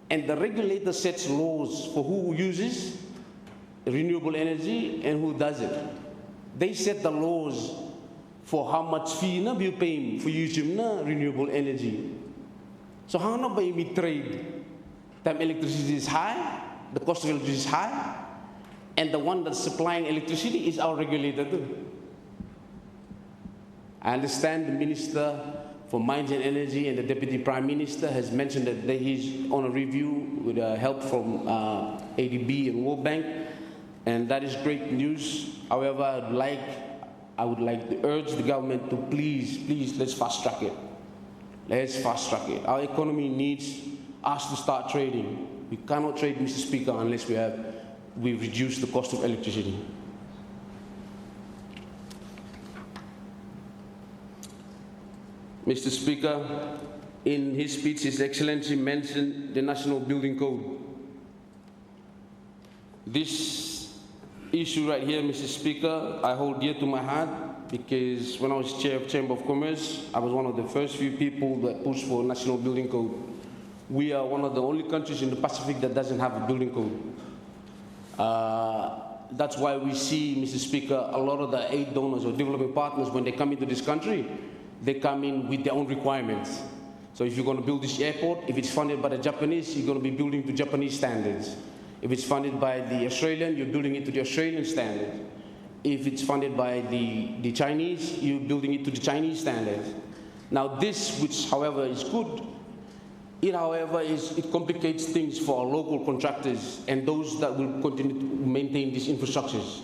And the regulator sets laws for who uses renewable energy and who doesn't. They set the laws for how much fee you pay for using renewable energy. So how na ba we trade? Time electricity is high, the cost of electricity is high, and the one that's supplying electricity is our regulator too. I understand the Minister for Mines and Energy and the Deputy Prime Minister has mentioned that he's on a review with help from ADB and World Bank, and that is great news. However, I would like to urge the government to please, let's fast track it. Let's fast track it. Our economy needs us to start trading. We cannot trade, Mr. Speaker, unless we reduce the cost of electricity. Mr. Speaker, in his speech, His Excellency mentioned the National Building Code. This issue right here, Mr. Speaker, I hold dear to my heart because when I was chair of Chamber of Commerce, I was one of the first few people that pushed for a National Building Code. We are one of the only countries in the Pacific that doesn't have a building code. That's why we see, Mr. Speaker, a lot of the aid donors or developing partners, when they come into this country, they come in with their own requirements. So if you're going to build this airport, if it's funded by the Japanese, you're going to be building to Japanese standards. If it's funded by the Australian, you're building it to the Australian standards. If it's funded by the Chinese, you're building it to the Chinese standards. Now this, which however is good, it complicates things for our local contractors and those that will continue to maintain these infrastructures.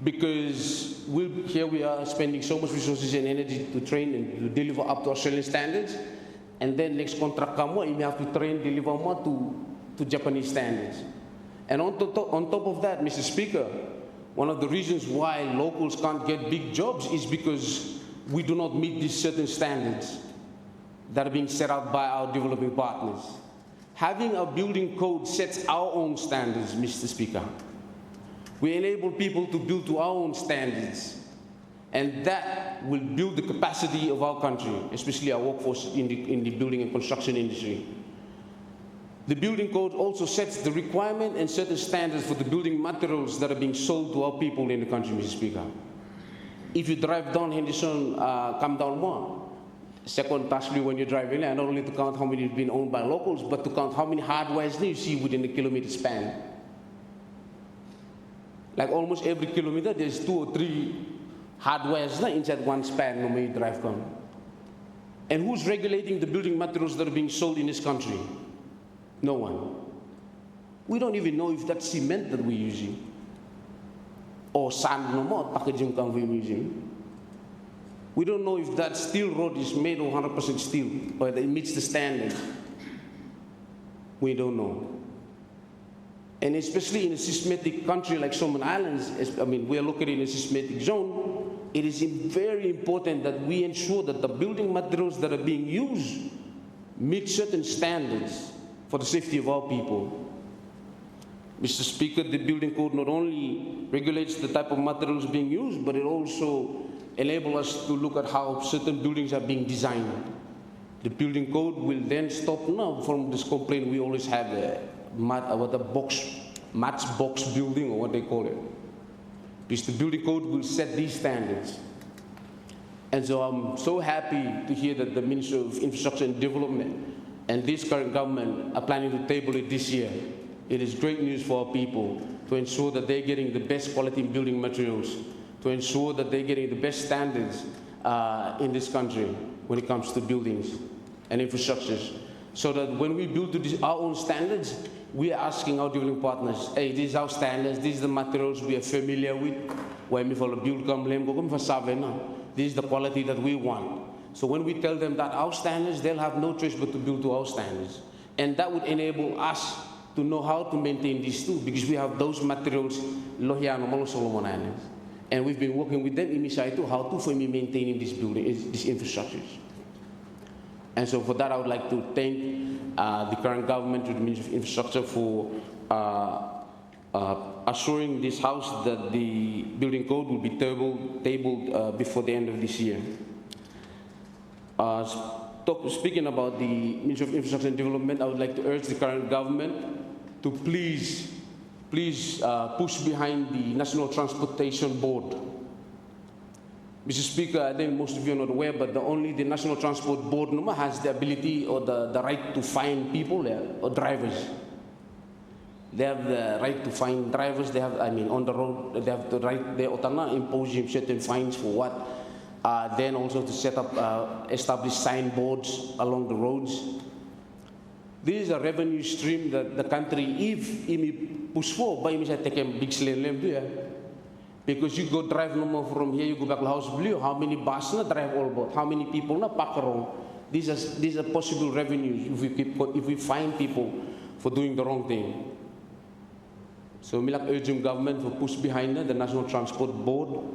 Because here we are spending so much resources and energy to train and to deliver up to Australian standards, and then next contract comes, you may have to train, deliver more to Japanese standards. And on top of that, Mr. Speaker, one of the reasons why locals can't get big jobs is because we do not meet these certain standards that are being set out by our developing partners. Having a building code sets our own standards, Mr. Speaker. We enable people to build to our own standards, and that will build the capacity of our country, especially our workforce in the building and construction industry. The building code also sets the requirement and certain standards for the building materials that are being sold to our people in the country, Mr. Speaker. If you drive down Henderson, come down more. Second, taskfully when you're driving, and not only to count how many have been owned by locals, but to count how many hardwares you see within a kilometer span. Like almost every kilometer, there's 2 or 3 hardwares inside one span when you drive down. And who's regulating the building materials that are being sold in this country? No one. We don't even know if that's cement that we're using, or sand no more, packaging we're using. We don't know if that steel rod is made of 100% steel, or that it meets the standard. We don't know. And especially in a seismic country like Solomon Islands, we are located in a seismic zone, it is very important that we ensure that the building materials that are being used meet certain standards for the safety of our people. Mr. Speaker, the building code not only regulates the type of materials being used, but it also enables us to look at how certain buildings are being designed. The building code will then stop now from this complaint we always have, matchbox building, or what they call it. Because the building code will set these standards. And so I'm so happy to hear that the Minister of Infrastructure and Development and this current government are planning to table it this year. It is great news for our people to ensure that they're getting the best quality building materials, to ensure that they're getting the best standards in this country when it comes to buildings and infrastructures. So that when we build to our own standards, we are asking our developing partners, hey, these are our standards, these are the materials we are familiar with. This is the quality that we want. So when we tell them that our standards, they'll have no choice but to build to our standards. And that would enable us to know how to maintain these too, because we have those materials Lohiano Solomon Islands. And we've been working with them in Misai how to for me maintaining this building, these infrastructures. And so for that, I would like to thank the current government, to the Ministry of Infrastructure, for assuring this House that the building code will be tabled before the end of this year. Speaking about the Ministry of Infrastructure and Development, I would like to urge the current government to please push behind the National Transportation Board. Mr. Speaker, I think most of you are not aware, but only the National Transport Board has the ability or the right to fine people or drivers. They have the right to fine drivers. They have, on the road, they have the right, they impose certain fines for what. Then also to set up, establish signboards along the roads. This is a revenue stream that the country, if imi push for, by take a big slave, because you go drive no more from here, you go back to House Blue. How many buses na drive all about? How many people na park around? These are possible revenues if we find people for doing the wrong thing. So we like urging government to push behind the National Transport Board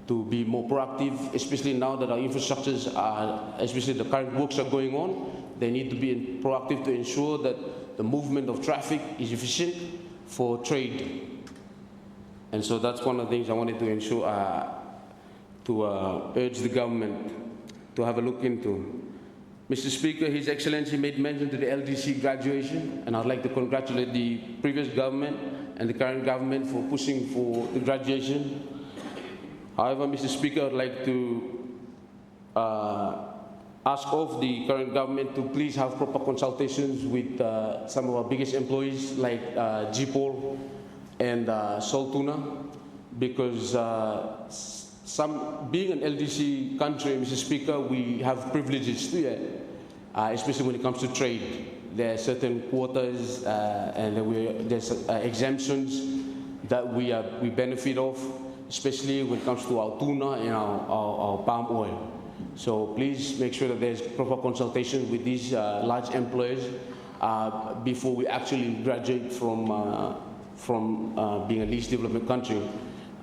to be more proactive, especially now that our infrastructures are, especially the current works are going on. They need to be proactive to ensure that the movement of traffic is efficient for trade. And so that's one of the things I wanted to ensure, urge the government to have a look into. Mr. Speaker, His Excellency made mention to the LDC graduation, and I'd like to congratulate the previous government and the current government for pushing for the graduation. However, Mr. Speaker, I'd like to ask of the current government to please have proper consultations with some of our biggest employees like GPOL and Soltuna, because being an LDC country, Mr. Speaker, we have privileges too, especially when it comes to trade. There are certain quotas and there's exemptions that we benefit of, especially when it comes to our tuna and our palm oil. So please make sure that there's proper consultation with these large employers before we actually graduate from being a least developed country.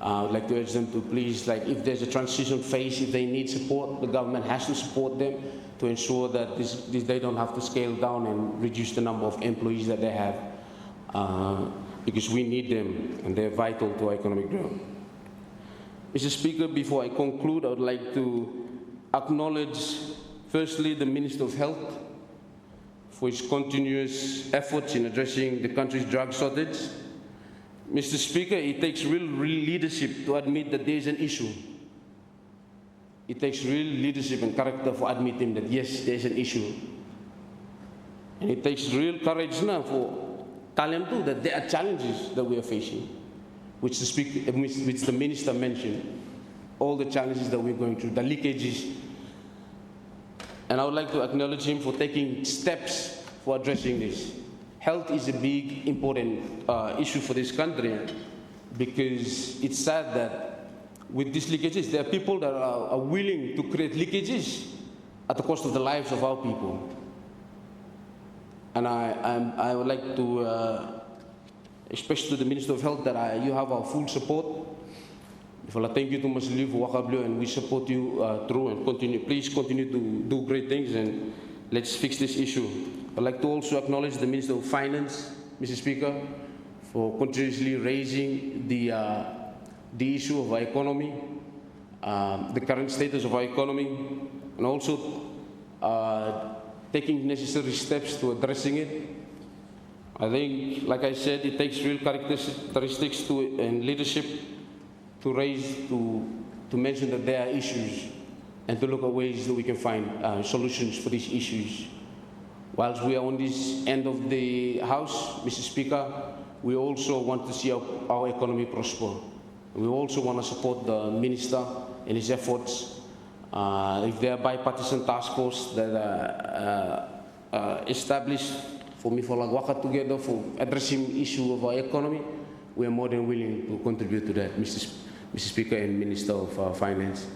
I would like to urge them to please, like if there's a transition phase, if they need support, the government has to support them to ensure that they don't have to scale down and reduce the number of employees that they have, because we need them and they're vital to our economic growth. Mr. Speaker, before I conclude, I would like to acknowledge firstly the Minister of Health for his continuous efforts in addressing the country's drug shortage. Mr. Speaker, it takes real leadership to admit that there is an issue. It takes real leadership and character for admitting that yes, there is an issue. And it takes real courage now for telling them that there are challenges that we are facing, which the Minister mentioned, all the challenges that we're going through, the leakages. And I would like to acknowledge him for taking steps for addressing this. Health is a big, important issue for this country, because it's sad that with these leakages, there are people that are willing to create leakages at the cost of the lives of our people. And I would like to express to the Minister of Health that you have our full support. Thank you to Ms. Liu for Wakablu, and we support you through and continue. Please continue to do great things, and let's fix this issue. I'd like to also acknowledge the Minister of Finance, Mr. Speaker, for continuously raising the issue of our economy, the current status of our economy, and also taking necessary steps to addressing it. I think, like I said, it takes real characteristics and leadership to mention that there are issues and to look at ways that we can find solutions for these issues. Whilst we are on this end of the House, Mr. Speaker, we also want to see our economy prosper. We also want to support the Minister in his efforts. If there are bipartisan task force that are established for me for work together for addressing issue of our economy, we are more than willing to contribute to that, Mr. Speaker and Minister of Finance.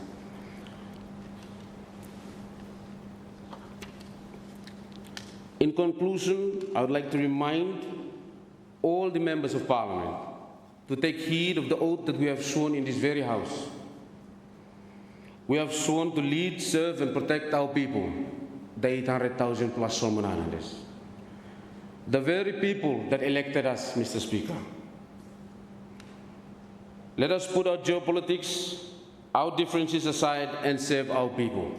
In conclusion, I would like to remind all the members of Parliament to take heed of the oath that we have sworn in this very House. We have sworn to lead, serve, and protect our people, the 800,000 plus Solomon Islanders. The very people that elected us, Mr. Speaker. Let us put our geopolitics, our differences aside and serve our people.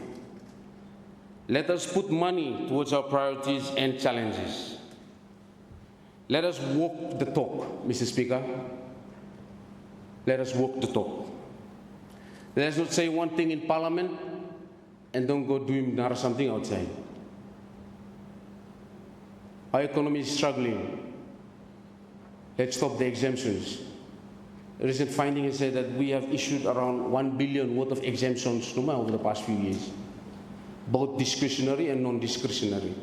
Let us put money towards our priorities and challenges. Let us walk the talk, Mr. Speaker. Let us walk the talk. Let us not say one thing in Parliament and don't go doing something outside. Our economy is struggling. Let's stop the exemptions. A recent finding has said that we have issued around 1 billion worth of exemptions over the past few years, both discretionary and non-discretionary.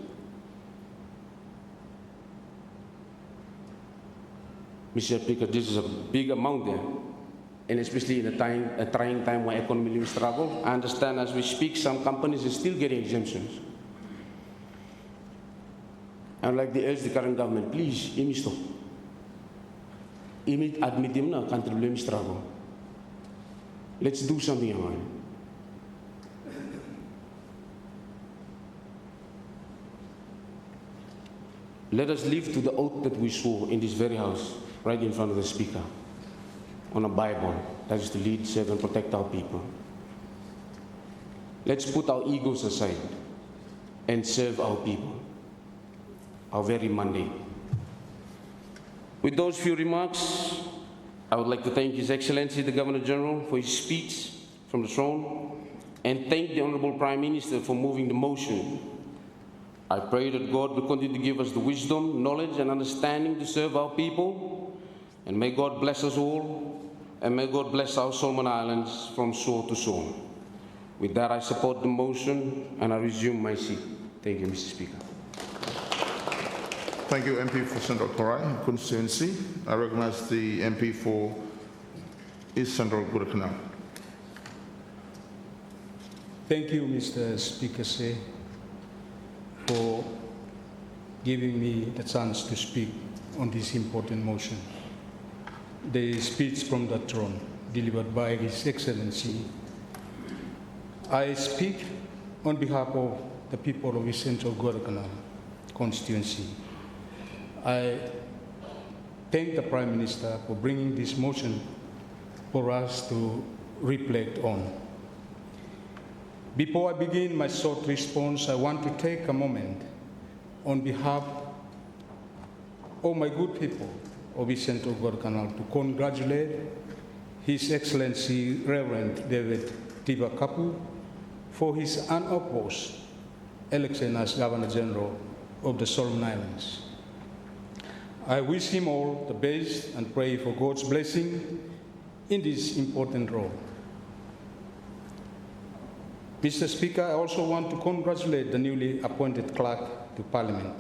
Mr. Speaker, this is a big amount there, and especially in a trying time when economy will struggle. I understand as we speak, some companies are still getting exemptions. I'd like to urge the current government, please, stop. Admit him na country will struggle. Let's do something about it. Let us live to the oath that we swore in this very house, right in front of the Speaker, on a Bible, that is to lead, serve, and protect our people. Let's put our egos aside and serve our people, our very mandate. With those few remarks, I would like to thank His Excellency, the Governor-General, for his speech from the throne, and thank the Honourable Prime Minister for moving the motion. I pray that God will continue to give us the wisdom, knowledge, and understanding to serve our people, and may God bless us all, and may God bless our Solomon Islands from shore to shore. With that, I support the motion, and I resume my seat. Thank you, Mr. Speaker. Thank you, MP for Central Torai constituency. I recognize the MP for East Central Guadalcanal. Thank you, Mr. Speaker, for giving me the chance to speak on this important motion. The speech from the throne delivered by His Excellency. I speak on behalf of the people of East Central Guadalcanal constituency. I thank the Prime Minister for bringing this motion for us to reflect on. Before I begin my short response, I want to take a moment on behalf of my good people of East Central Guadalcanal to congratulate His Excellency Reverend David Tiba Kapu for his unopposed election as Governor General of the Solomon Islands. I wish him all the best and pray for God's blessing in this important role. Mr. Speaker, I also want to congratulate the newly appointed Clerk to Parliament,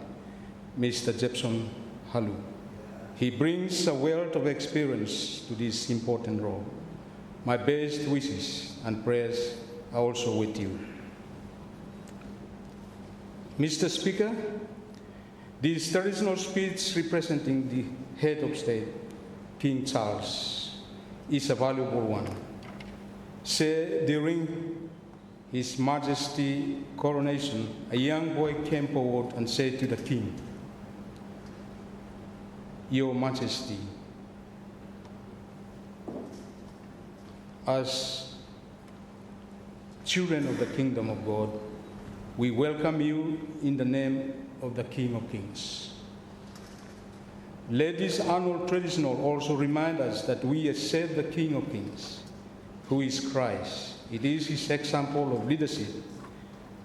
Mr. Jepson Halu. He brings a wealth of experience to this important role. My best wishes and prayers are also with you. Mr. Speaker, this traditional speech representing the head of state, King Charles, is a valuable one. During His Majesty's coronation, a young boy came forward and said to the king, "Your Majesty, as children of the kingdom of God, we welcome you in the name of the King of Kings." Let this annual tradition also remind us that we accept the King of Kings, who is Christ. It is His example of leadership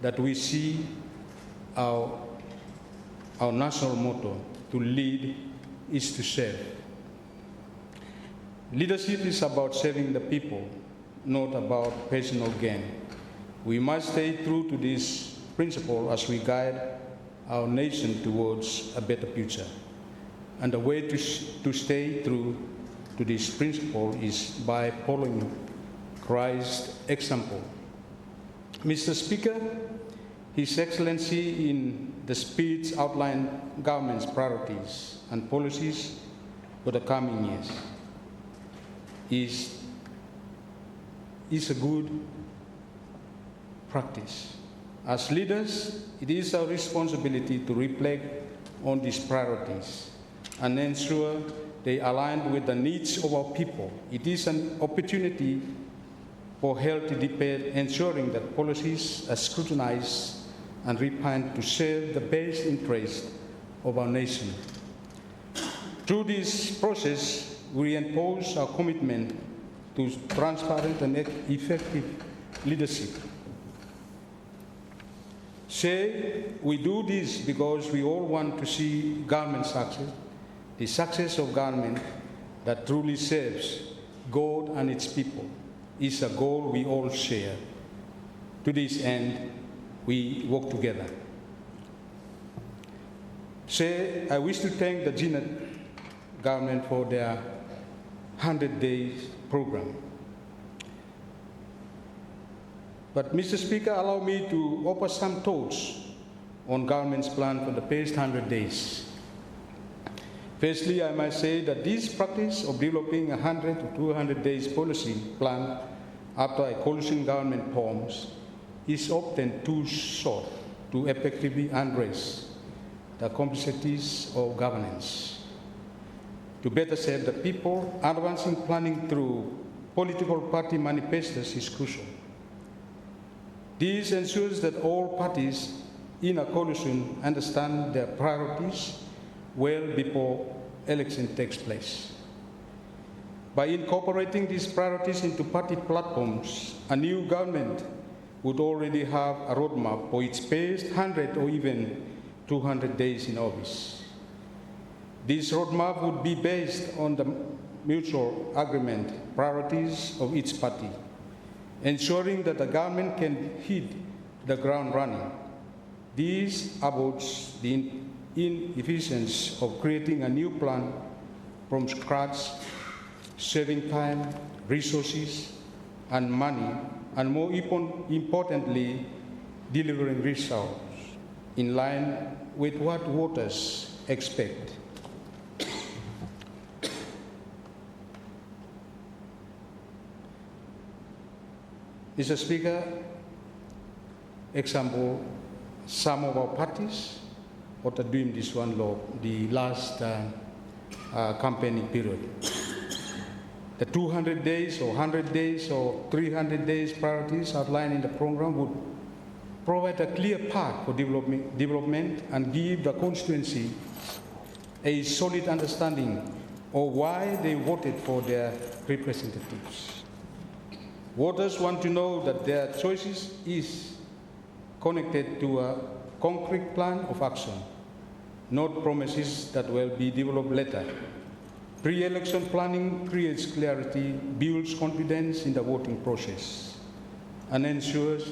that we see our national motto, to lead is to serve. Leadership is about serving the people, not about personal gain. We must stay true to this principle as we guide our nation towards a better future. And the way to stay true to this principle is by following Christ's example. Mr. Speaker, His Excellency in the speech outlined government's priorities and policies for the coming years. Is a good practice. As leaders, it is our responsibility to reflect on these priorities and ensure they align with the needs of our people. It is an opportunity for healthy debate, ensuring that policies are scrutinized and refined to serve the best interest of our nation. Through this process, we reinforce our commitment to transparent and effective leadership. We do this because we all want to see government success, the success of government that truly serves God and its people is a goal we all share. To this end, we work together. I wish to thank the Janet government for their 100 days program. But Mr. Speaker, allow me to offer some thoughts on government's plan for the past 100 days. Firstly, I must say that this practice of developing a 100 to 200 days policy plan after a coalition government forms is often too short to effectively address the complexities of governance. To better serve the people, advancing planning through political party manifestos is crucial. This ensures that all parties in a coalition understand their priorities well before election takes place. By incorporating these priorities into party platforms, a new government would already have a roadmap for its past 100 or even 200 days in office. This roadmap would be based on the mutual agreement priorities of each party, ensuring that the government can hit the ground running. This avoids the inefficiency of creating a new plan from scratch, saving time, resources, and money, and more importantly, delivering results in line with what voters expect. Mr. Speaker, example, some of our parties are doing this one law, the last campaigning period. The 200 days or 100 days or 300 days priorities outlined in the program would provide a clear path for development and give the constituency a solid understanding of why they voted for their representatives. Voters want to know that their choices is connected to a concrete plan of action, not promises that will be developed later. Pre-election planning creates clarity, builds confidence in the voting process, and ensures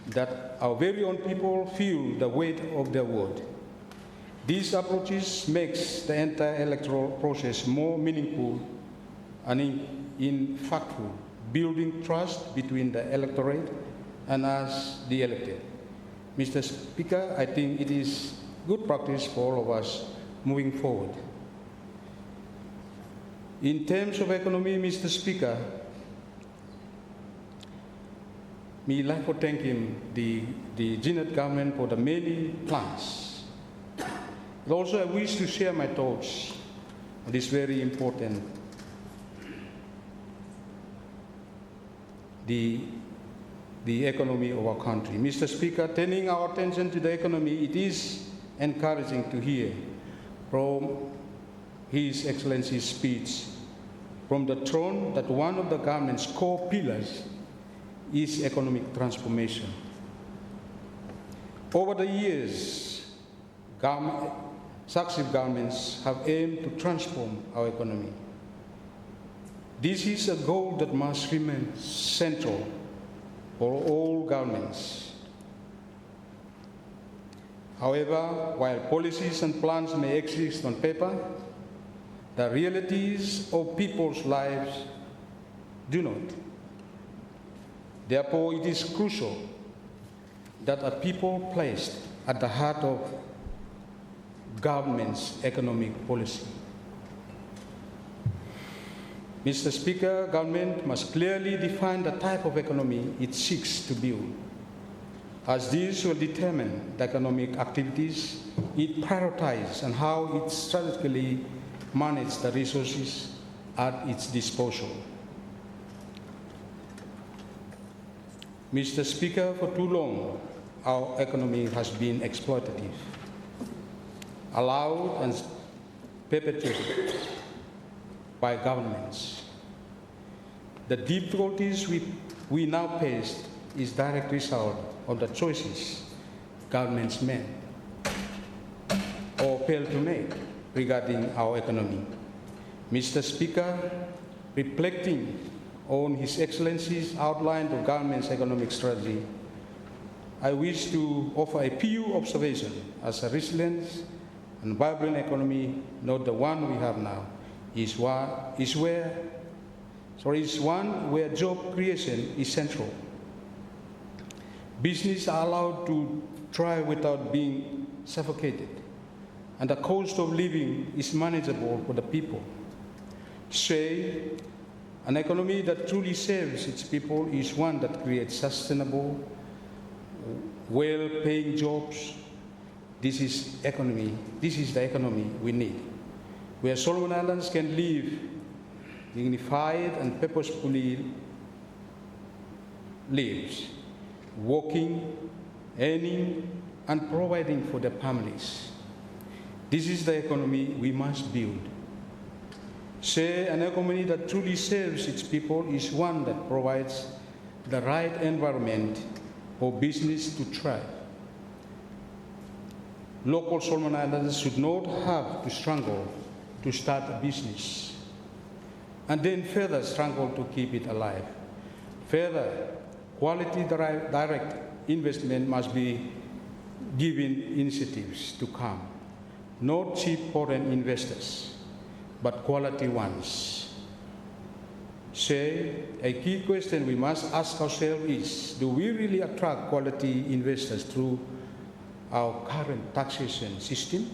that our very own people feel the weight of their vote. These approaches makes the entire electoral process more meaningful and impactful, building trust between the electorate and us, the elected. Mr. Speaker, I think it is good practice for all of us moving forward. In terms of economy, Mr. Speaker, me like to thank him, the Janet government for the many plans. But also I wish to share my thoughts on this very important the economy of our country. Mr. Speaker, turning our attention to the economy, it is encouraging to hear from His Excellency's speech from the throne that one of the government's core pillars is economic transformation. Over the years, successive governments have aimed to transform our economy. This is a goal that must remain central for all governments. However, while policies and plans may exist on paper, the realities of people's lives do not. Therefore, it is crucial that a people placed at the heart of government's economic policy. Mr. Speaker, government must clearly define the type of economy it seeks to build, as this will determine the economic activities it prioritizes and how it strategically manage the resources at its disposal. Mr. Speaker, for too long, our economy has been exploitative, allowed and perpetuated by governments. The difficulties we now face is direct result of the choices governments made or failed to make regarding our economy. Mr. Speaker, reflecting on His Excellency's outline of government's economic strategy, I wish to offer a few observations as a resilient and vibrant economy, not the one we have now, is one where job creation is central. Business are allowed to thrive without being suffocated, and the cost of living is manageable for the people. Say, an economy that truly serves its people is one that creates sustainable, well-paying jobs. This is the economy we need, where Solomon Islands can live dignified and purposefully lives, working, earning, and providing for their families. This is the economy we must build. Say, an economy that truly serves its people is one that provides the right environment for business to thrive. Local Solomon Islanders should not have to struggle to start a business and then further struggle to keep it alive. Further, quality direct investment must be given incentives to come, not cheap foreign investors, but quality ones. Say, a key question we must ask ourselves is, do we really attract quality investors through our current taxation system?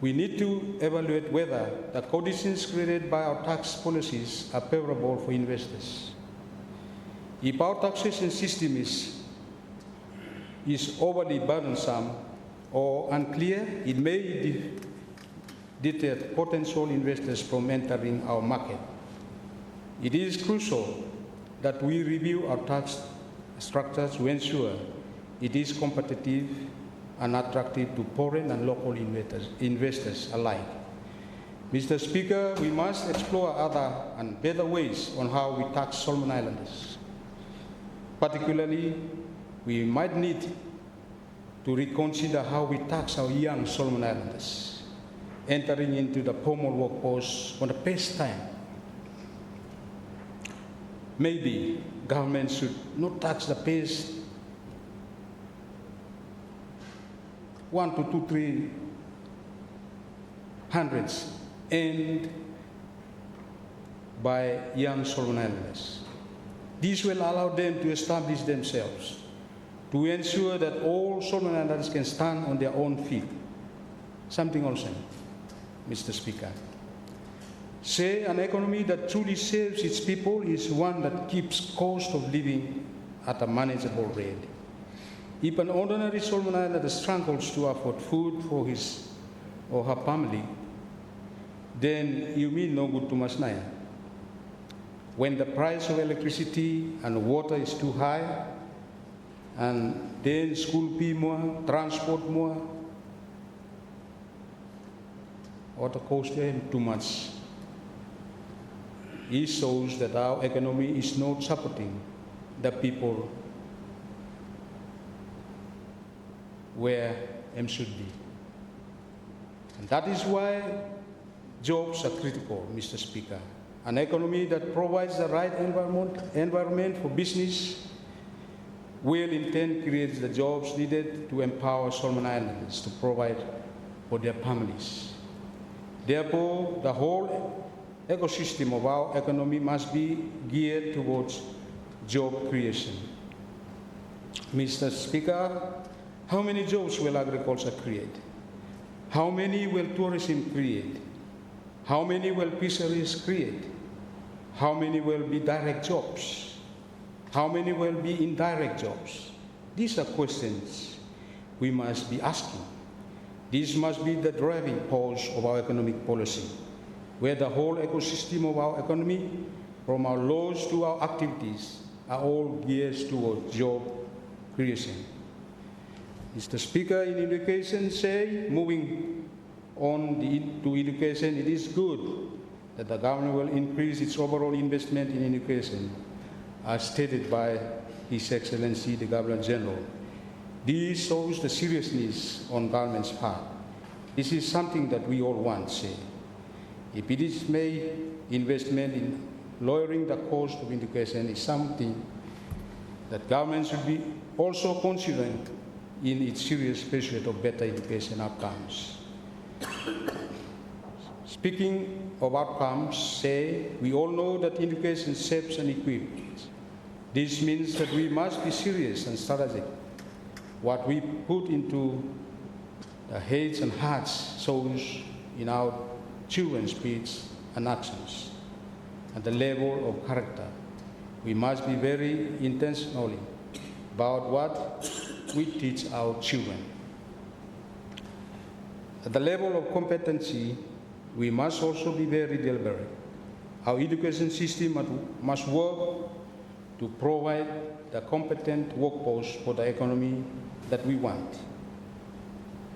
We need to evaluate whether the conditions created by our tax policies are favorable for investors. If our taxation system is overly burdensome or unclear, it may deter potential investors from entering our market. It is crucial that we review our tax structures to ensure it is competitive and attractive to foreign and local investors alike. Mr. Speaker, we must explore other and better ways on how we tax Solomon Islanders. Particularly, we might need to reconsider how we tax our young Solomon Islanders entering into the formal workforce for the first time. Maybe government should not tax the first 1 to 2, 3 hundreds earned by young Solomon Islanders. This will allow them to establish themselves, to ensure that all Solomon Islanders can stand on their own feet. Something also, Mr. Speaker. Say, an economy that truly serves its people is one that keeps cost of living at a manageable rate. If an ordinary Solomon Islander struggles to afford food for his or her family, then you mean no good to Masnaya. When the price of electricity and water is too high, and then school fee more, transport more, or the cost too much, it shows that our economy is not supporting the people where M should be. And that is why jobs are critical, Mr. Speaker. An economy that provides the right environment for business will in turn create the jobs needed to empower Solomon Islanders to provide for their families. Therefore, the whole ecosystem of our economy must be geared towards job creation. Mr. Speaker, how many jobs will agriculture create? How many will tourism create? How many will fisheries create? How many will be direct jobs? How many will be indirect jobs? These are questions we must be asking. This must be the driving force of our economic policy, where the whole ecosystem of our economy, from our laws to our activities, are all geared towards job creation. Mr. Speaker, in education, moving on to education, it is good that the government will increase its overall investment in education, as stated by His Excellency the Governor General. This shows the seriousness on government's part. This is something that we all want, If it is made, investment in lowering the cost of education is something that government should be also considering in its serious pursuit of better education outcomes. Speaking of outcomes, we all know that education shapes and equips. This means that we must be serious and strategic. What we put into the heads and hearts shows in our children's speech and actions. At the level of character, we must be very intentional about what we teach our children. At the level of competency, we must also be very deliberate. Our education system must work to provide the competent workforce for the economy that we want.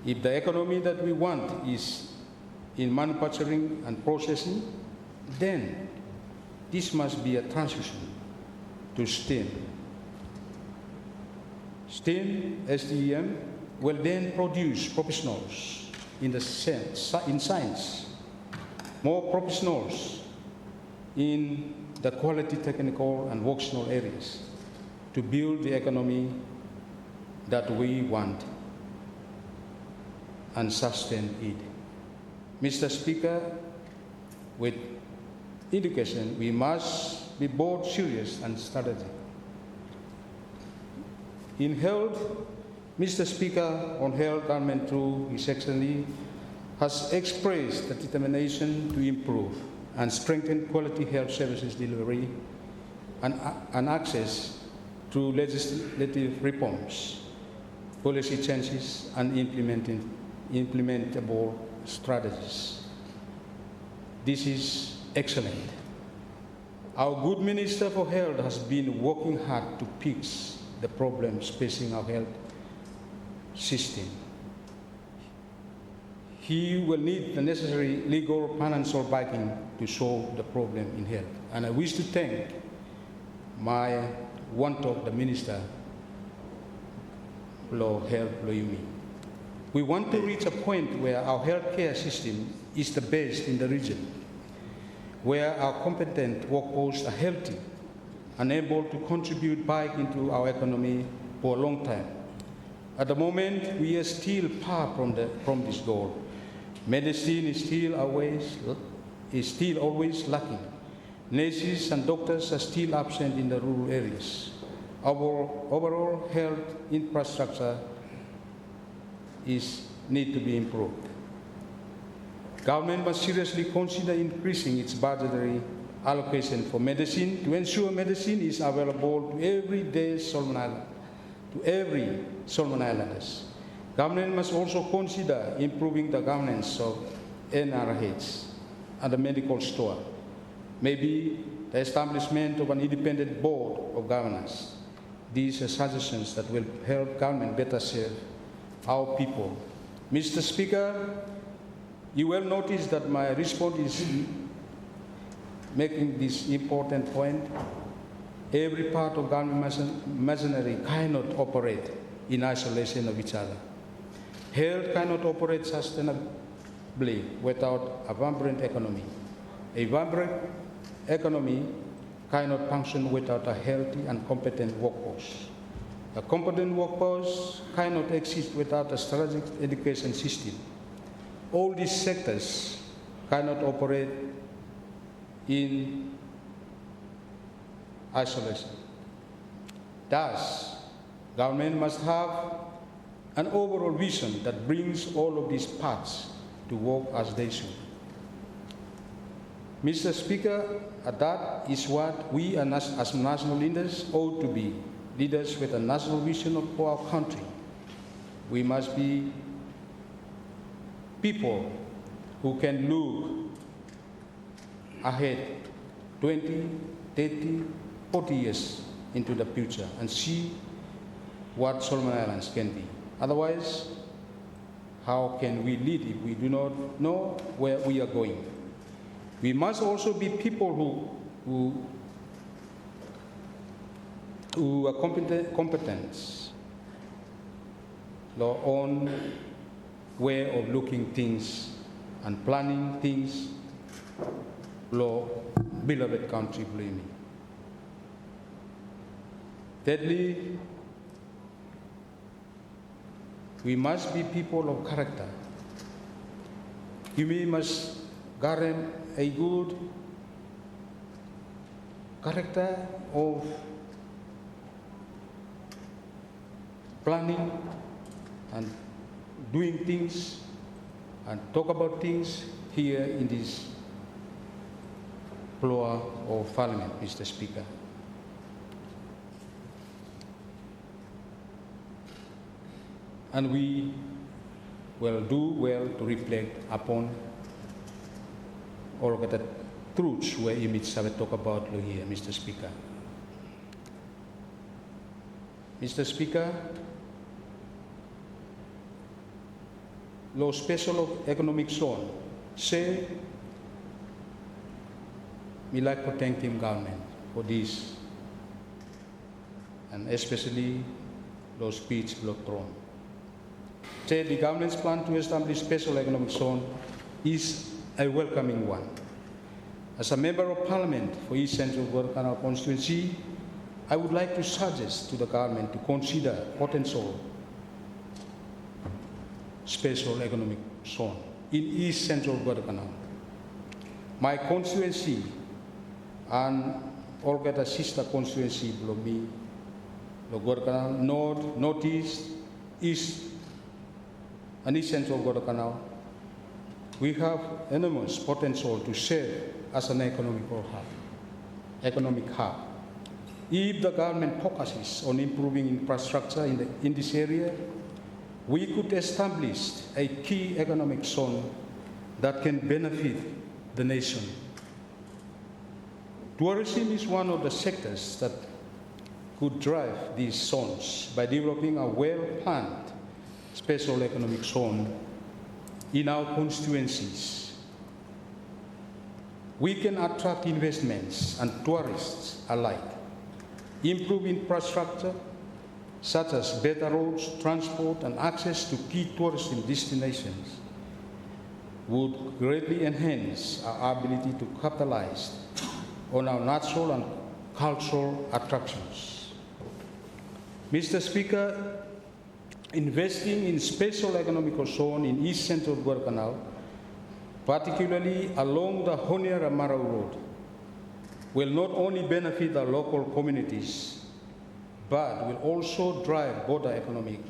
If the economy that we want is in manufacturing and processing, then this must be a transition to STEM. STEM, will then produce professionals in science, more professionals in the quality technical and vocational areas to build the economy that we want and sustain it. Mr. Speaker, with education, we must be both serious and strategic. In health, Mr. Speaker, on health, government through His Excellency has expressed the determination to improve and strengthen quality health services delivery and access through legislative reforms, policy changes, and implementable strategies. This is excellent. Our good Minister for Health has been working hard to fix the problems facing our health system. He will need the necessary legal financial backing to solve the problem in health. And I wish to thank my one-top, the Minister for Health, Loyumi. We want to reach a point where our healthcare system is the best in the region, where our competent workforce are healthy and able to contribute back into our economy for a long time. At the moment, we are still far from this goal. Medicine is still always lacking. Nurses and doctors are still absent in the rural areas. Our overall health infrastructure need to be improved. Government must seriously consider increasing its budgetary allocation for medicine to ensure medicine is available to every Solomon Islanders. Government must also consider improving the governance of NRHs and the medical store. Maybe the establishment of an independent board of governors. These are suggestions that will help government better serve our people. Mr. Speaker, you will notice that my response is making this important point. Every part of government machinery cannot operate in isolation of each other. Health cannot operate sustainably without a vibrant economy. A vibrant economy cannot function without a healthy and competent workforce. A competent workforce cannot exist without a strategic education system. All these sectors cannot operate in isolation. Thus, government must have an overall vision that brings all of these parts to work as they should. Mr. Speaker, that is what we as national leaders ought to be, leaders with a national vision for our country. We must be people who can look ahead 20, 30, 40 years into the future and see what Solomon Islands can be. Otherwise, how can we lead if we do not know where we are going? We must also be people who are competent, their own way of looking things and planning things, Lord, beloved country, believe me. Thirdly, we must be people of character. We must guarantee a good character of planning and doing things and talk about things here in this floor of Parliament, Mr. Speaker. And we will do well to reflect upon all of the truths where you may talk about here, Mr. Speaker. Mr. Speaker, law special economic zone say we like to thank him government for this, and especially those speech block thrown. Say the government's plan to establish special economic zone is a welcoming one. As a member of Parliament for East Central Guadalcanal constituency, I would like to suggest to the government to consider potential special economic zone in East Central Guadalcanal. My constituency and all the sister constituency below me, the Guadalcanal North, Northeast, East, and East Central Guadalcanal, we have enormous potential to serve as an economic hub. If the government focuses on improving infrastructure in this area, we could establish a key economic zone that can benefit the nation. Tourism is one of the sectors that could drive these zones by developing a well-planned special economic zone in our constituencies. We can attract investments and tourists alike, improve infrastructure such as better roads, transport, and access to key tourism destinations would greatly enhance our ability to capitalize on our natural and cultural attractions. Mr. Speaker, investing in special economic zone in East Central Guadalcanal, particularly along the Honiara-Marau Road, will not only benefit our local communities, but will also drive broader economic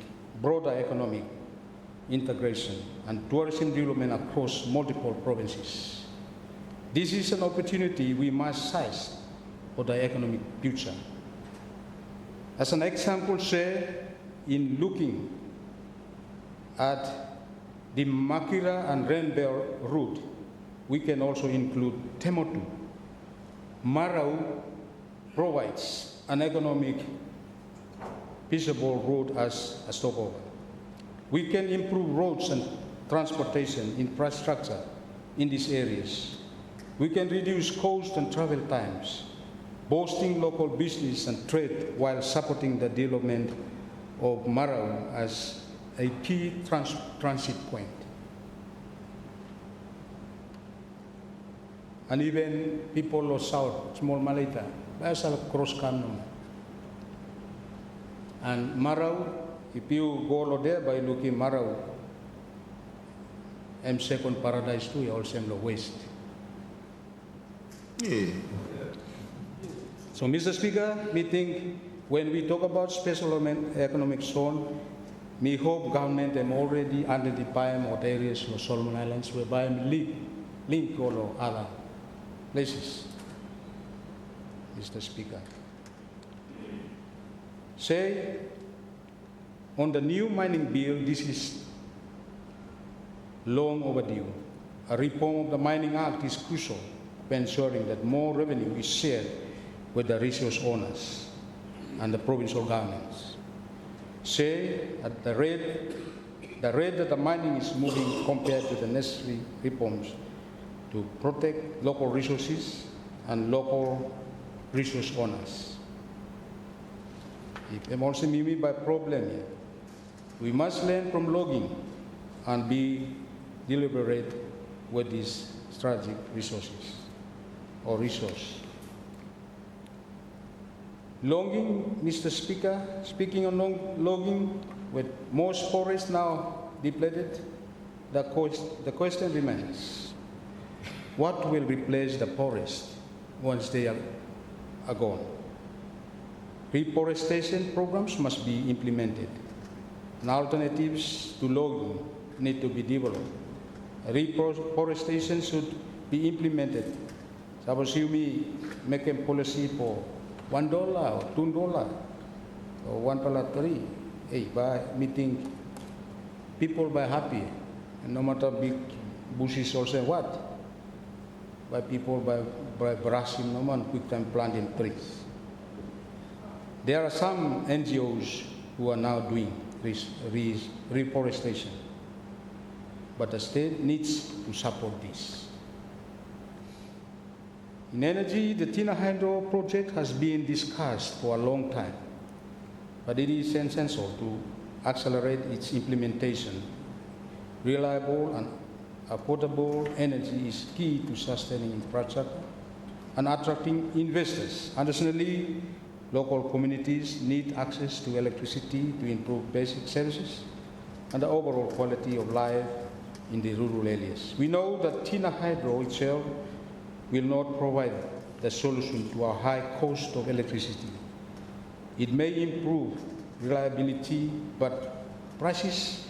integration and tourism development across multiple provinces. This is an opportunity we must seize for the economic future. As an example, say, in looking at the Makira and Renbel route, we can also include Temotu. Marau provides an economic feasible road as a stopover. We can improve roads and transportation infrastructure in these areas. We can reduce cost and travel times, boosting local business and trade while supporting the development of Marau as a key transit point. And even people of South, Small Malita, there's a cross cannon. And Marau, if you go there by looking Marau, second paradise too, also in the west. Yeah. So, Mr. Speaker, we think when we talk about special economic zone, we hope government have already identified what areas of Solomon Islands whereby link all other places. Mr. Speaker. Say, on the new mining bill, this is long overdue. A reform of the Mining Act is crucial for ensuring that more revenue is shared with the resource owners and the provincial governments. Say at the rate that the mining is moving compared to the necessary reforms to protect local resources and local resource owners. If I'm also mimi by problem here, we must learn from logging and be deliberate with these strategic resources or resource. Logging, Mr. Speaker, speaking on logging, with most forests now depleted, the question remains, what will replace the forest once they are gone? Reforestation programs must be implemented, and alternatives to logging need to be developed. Reforestation should be implemented. Suppose you make a policy for $1 or $2 or $1.3. Hey, by meeting people by happy, and no matter big bushes or say what, by people by brushing no man quick time planting trees. There are some NGOs who are now doing reforestation, but the state needs to support this. In energy, the Tina Hydro project has been discussed for a long time, but it is essential to accelerate its implementation. Reliable and affordable energy is key to sustaining infrastructure and attracting investors. Additionally, local communities need access to electricity to improve basic services and the overall quality of life in the rural areas. We know that Tina Hydro itself will not provide the solution to our high cost of electricity. It may improve reliability, but prices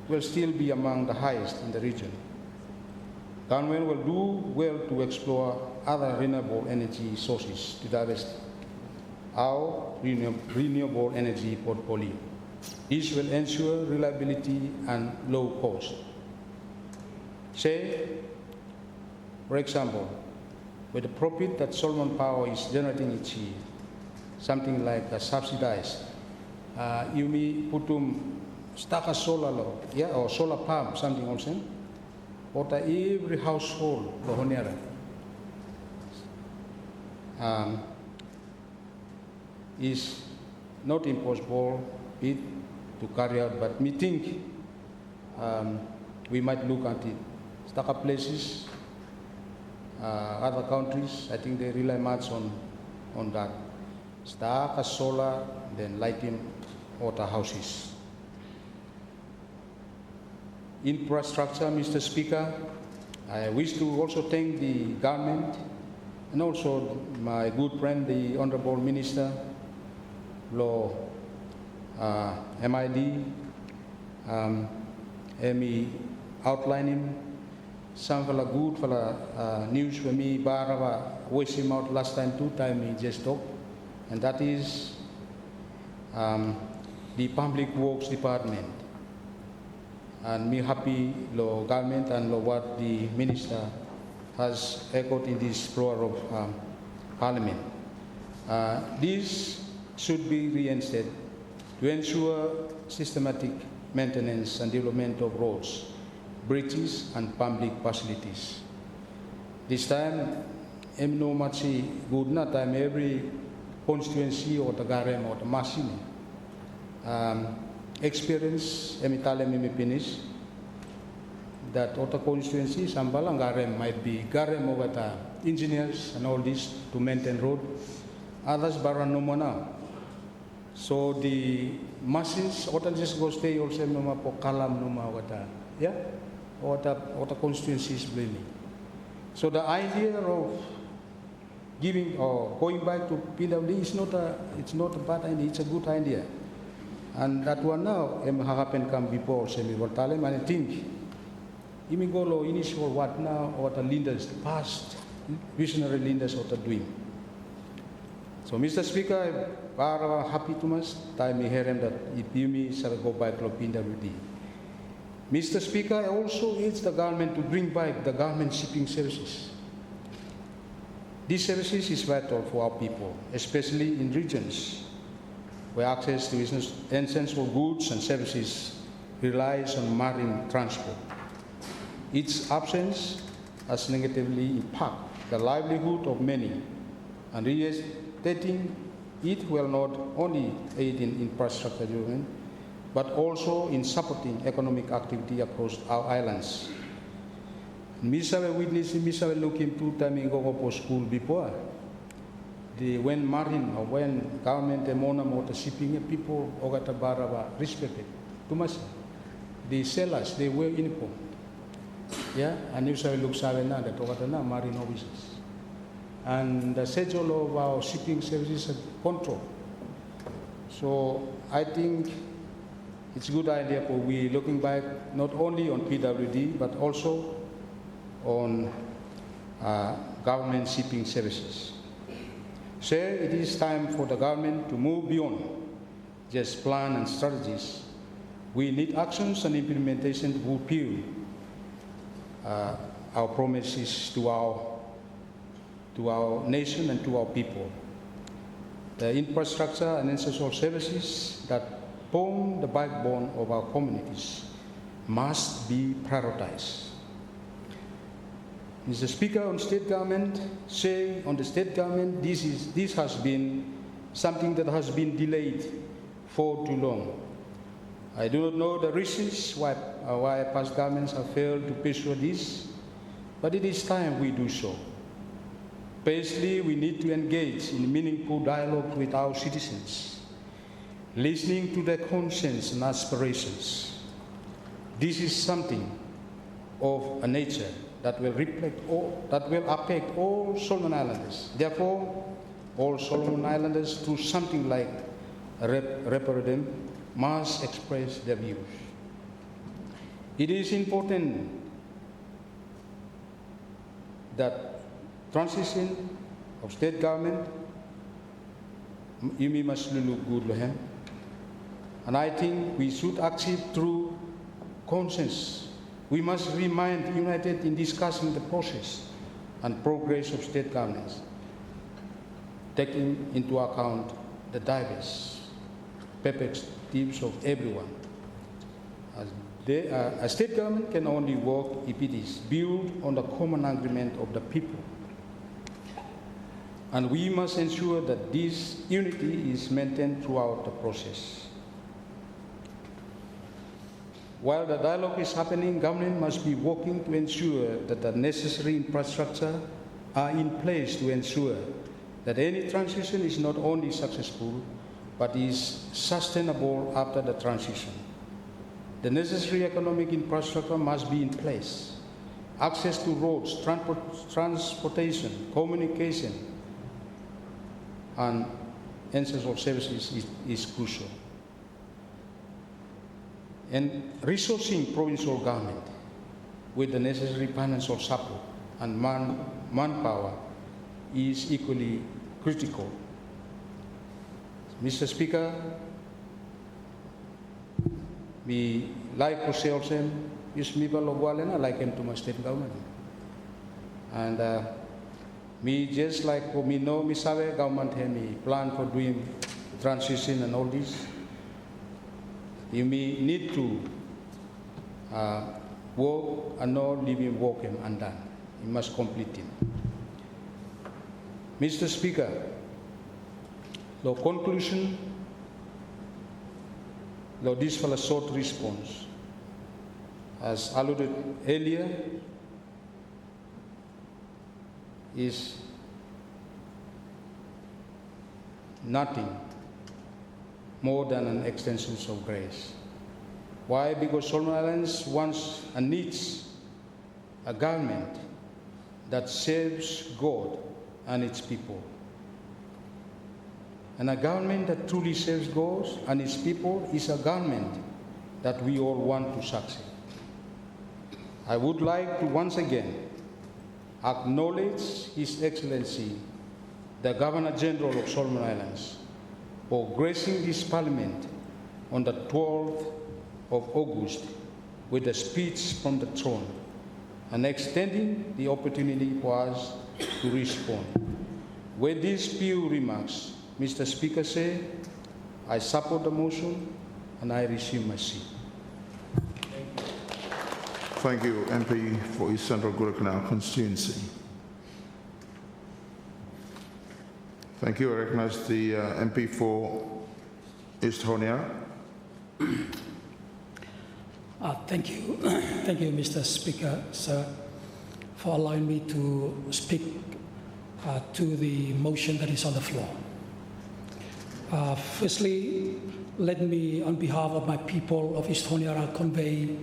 will still be among the highest in the region. Government will do well to explore other renewable energy sources to divest our renewable energy portfolio. This will ensure reliability and low cost. Say, for example, with the profit that Solomon Power is generating each year, something like subsidized, you may put stack a solar law, yeah, or solar pump, something also, or every household, is not impossible it to carry out, but me think we might look at it. Stack up places, other countries, I think they rely much on that. Stack a solar, then lighting water houses. Infrastructure, Mr. Speaker, I wish to also thank the government and also my good friend, the Honorable Minister, Law MID, me outlining some fella good fella news for me, Barava, voice him out last time, 2 times he just talked, and that is the Public Works Department. And me happy lo government and lo what the minister has echoed in this floor of parliament. This should be reinstated to ensure systematic maintenance and development of roads, bridges and public facilities. This time, I'm no much good na time every constituency or the garem or the machine. Experience, me finish, that other constituencies, Sambalang Garem might be Garem over the engineers and all this to maintain road. Others Baranoma now. So the machines, or just go stay also no po kalam no ma wata, yeah, or the constituencies blaming. So the idea of giving or going back to PWD is not a bad idea. It's a good idea. And that one now, happened come before semi-vortalem, and I think, imigolo initial what now, or the leaders, past visionary leaders what are doing. So, Mr. Speaker, I'm happy to much time hear him that if you me shall go back to PWD. Mr. Speaker, I also urge the government to bring back the government shipping services. These services is vital for our people, especially in regions where access to essential goods and services relies on marine transport. Its absence has negatively impacted the livelihood of many, and reinstating it will not only aid in infrastructure development, but also in supporting economic activity across our islands. Misawe witness, misawe looking to time go for school before. When marine or when government mona mota shipping people ogata baraba respected. Too much. The sellers they wear uniform. Yeah, and you say look savena that ogata na marine officers. And the schedule of our shipping services are control. So I think it's a good idea for we looking back not only on PWD but also on government shipping services. So it is time for the government to move beyond just plan and strategies. We need actions and implementation to fulfill our promises to our nation and to our people. The infrastructure and essential services that form the backbone of our communities must be prioritized. Mr. Speaker, on state government, say on the state government, this has been something that has been delayed for too long. I do not know the reasons why past governments have failed to pursue this, but it is time we do so. Firstly, we need to engage in meaningful dialogue with our citizens, listening to their concerns and aspirations. This is something of a nature that will affect all Solomon Islanders. Therefore, all Solomon Islanders, through something like a referendum, must express their views. It is important that transition of state government, you must look good, and I think we should achieve through consensus. We must remain united in discussing the process and progress of state governance, taking into account the diverse perspectives of everyone. A state government can only work if it is built on the common agreement of the people. And we must ensure that this unity is maintained throughout the process. While the dialogue is happening, government must be working to ensure that the necessary infrastructure are in place to ensure that any transition is not only successful, but is sustainable after the transition. The necessary economic infrastructure must be in place. Access to roads, transportation, communication, and essential services is crucial. And resourcing provincial government with the necessary financial support and manpower is equally critical. Mr. Speaker, we like ourselves and use people of Wale, I like him to my state government. And me just like for me know, me sabe government have me plan for doing transition and all this. You may need to work and not leave him work him undone. You must complete him. Mr. Speaker, the conclusion, this for a short response. As alluded earlier, is nothing more than an extension of grace. Why? Because Solomon Islands wants and needs a government that serves God and its people. And a government that truly serves God and its people is a government that we all want to succeed. I would like to once again acknowledge His Excellency, the Governor General of Solomon Islands, for gracing this Parliament on the 12th of August with a speech from the throne and extending the opportunity for us to respond. With these few remarks, Mr. Speaker said, I support the motion and I resume my seat. Thank you, MP for East Central Guadalcanal constituency. Thank you. I recognize the MP for East Honiara. Thank you. Thank you, Mr. Speaker, sir, for allowing me to speak to the motion that is on the floor. Firstly, let me, on behalf of my people of East Honiara, convey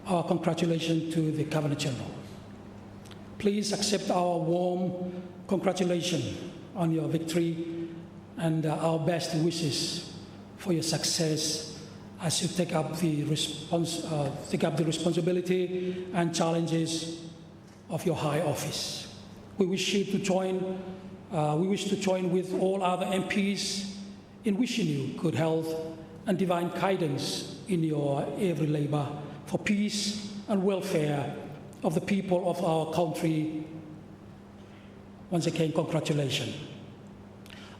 our congratulations to the Governor General. Please accept our warm congratulations on your victory and our best wishes for your success as you take up the responsibility and challenges of your high office. We wish to join with all other MPs in wishing you good health and divine guidance in your every labor for peace and welfare of the people of our country. Once again, congratulations.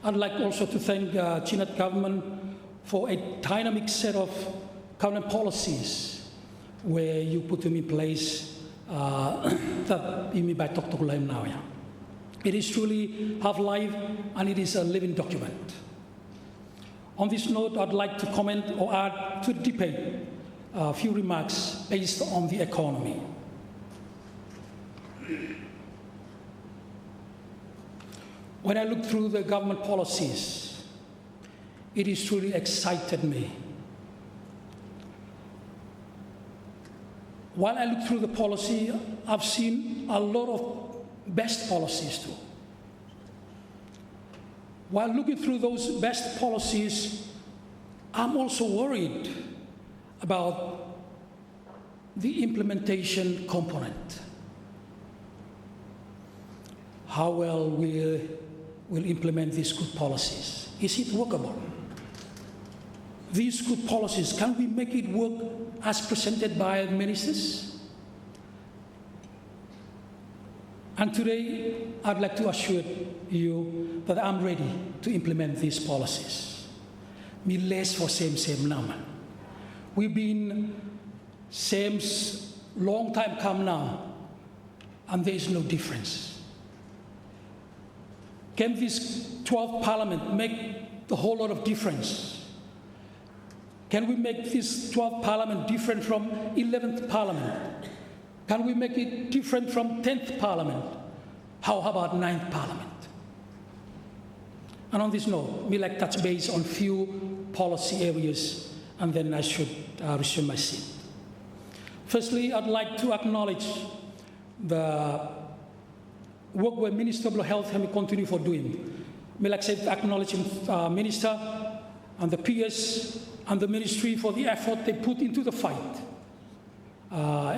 I'd like also to thank Chinat government for a dynamic set of government policies where you put them in place that you mean by Tok Tok Laim now. Yeah. It is truly half-life and it is a living document. On this note, I'd like to comment or add to the debate a few remarks based on the economy. When I look through the government policies, it has truly excited me. While I look through the policy, I've seen a lot of best policies too. While looking through those best policies, I'm also worried about the implementation component. How well we'll implement these good policies. Is it workable? These good policies, can we make it work as presented by ministers? And today, I'd like to assure you that I'm ready to implement these policies. Me less for same number. We've been same long time come now, and there is no difference. Can this 12th Parliament make the whole lot of difference? Can we make this 12th Parliament different from 11th Parliament? Can we make it different from 10th Parliament? How about 9th Parliament? And on this note, we like touch base on few policy areas, and then I should resume my seat. Firstly, I'd like to acknowledge the work where Minister of Health and we continue for doing. We like to acknowledge Minister and the PS and the Ministry for the effort they put into the fight,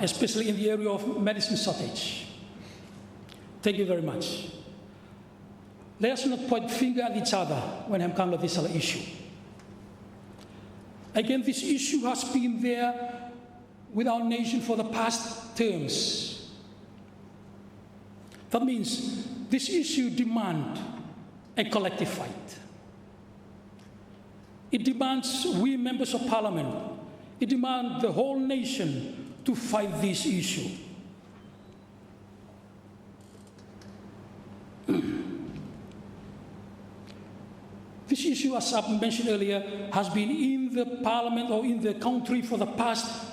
especially in the area of medicine shortage. Thank you very much. Let us not point finger at each other when it comes to this issue. Again, this issue has been there with our nation for the past terms. That means this issue demands a collective fight. It demands we members of Parliament, it demands the whole nation to fight this issue. This issue, as I mentioned earlier, has been in the Parliament or in the country for the past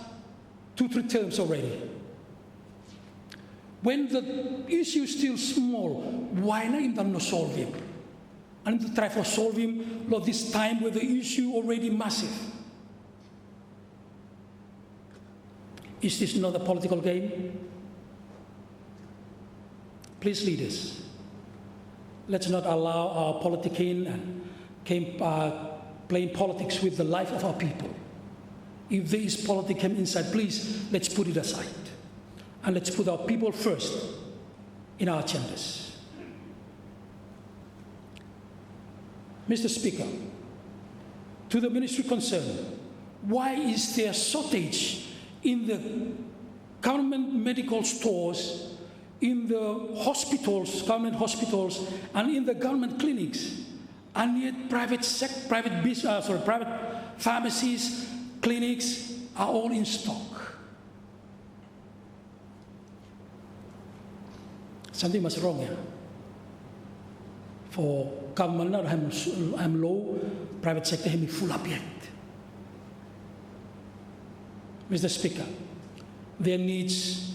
2-3 terms already. When the issue is still small, why not solve it? And to try to solve him at this time with the issue already massive. Is this not a political game? Please, leaders, let's not allow our politicking and playing politics with the life of our people. If there is politics inside, please, let's put it aside. And let's put our people first in our agendas. Mr. Speaker, to the ministry concerned, why is there shortage in the government medical stores, in the hospitals, government hospitals, and in the government clinics, and yet private pharmacies, clinics are all in stock? Something was wrong here. For government, I'm low, private sector, I'm full up yet. Mr. Speaker, there needs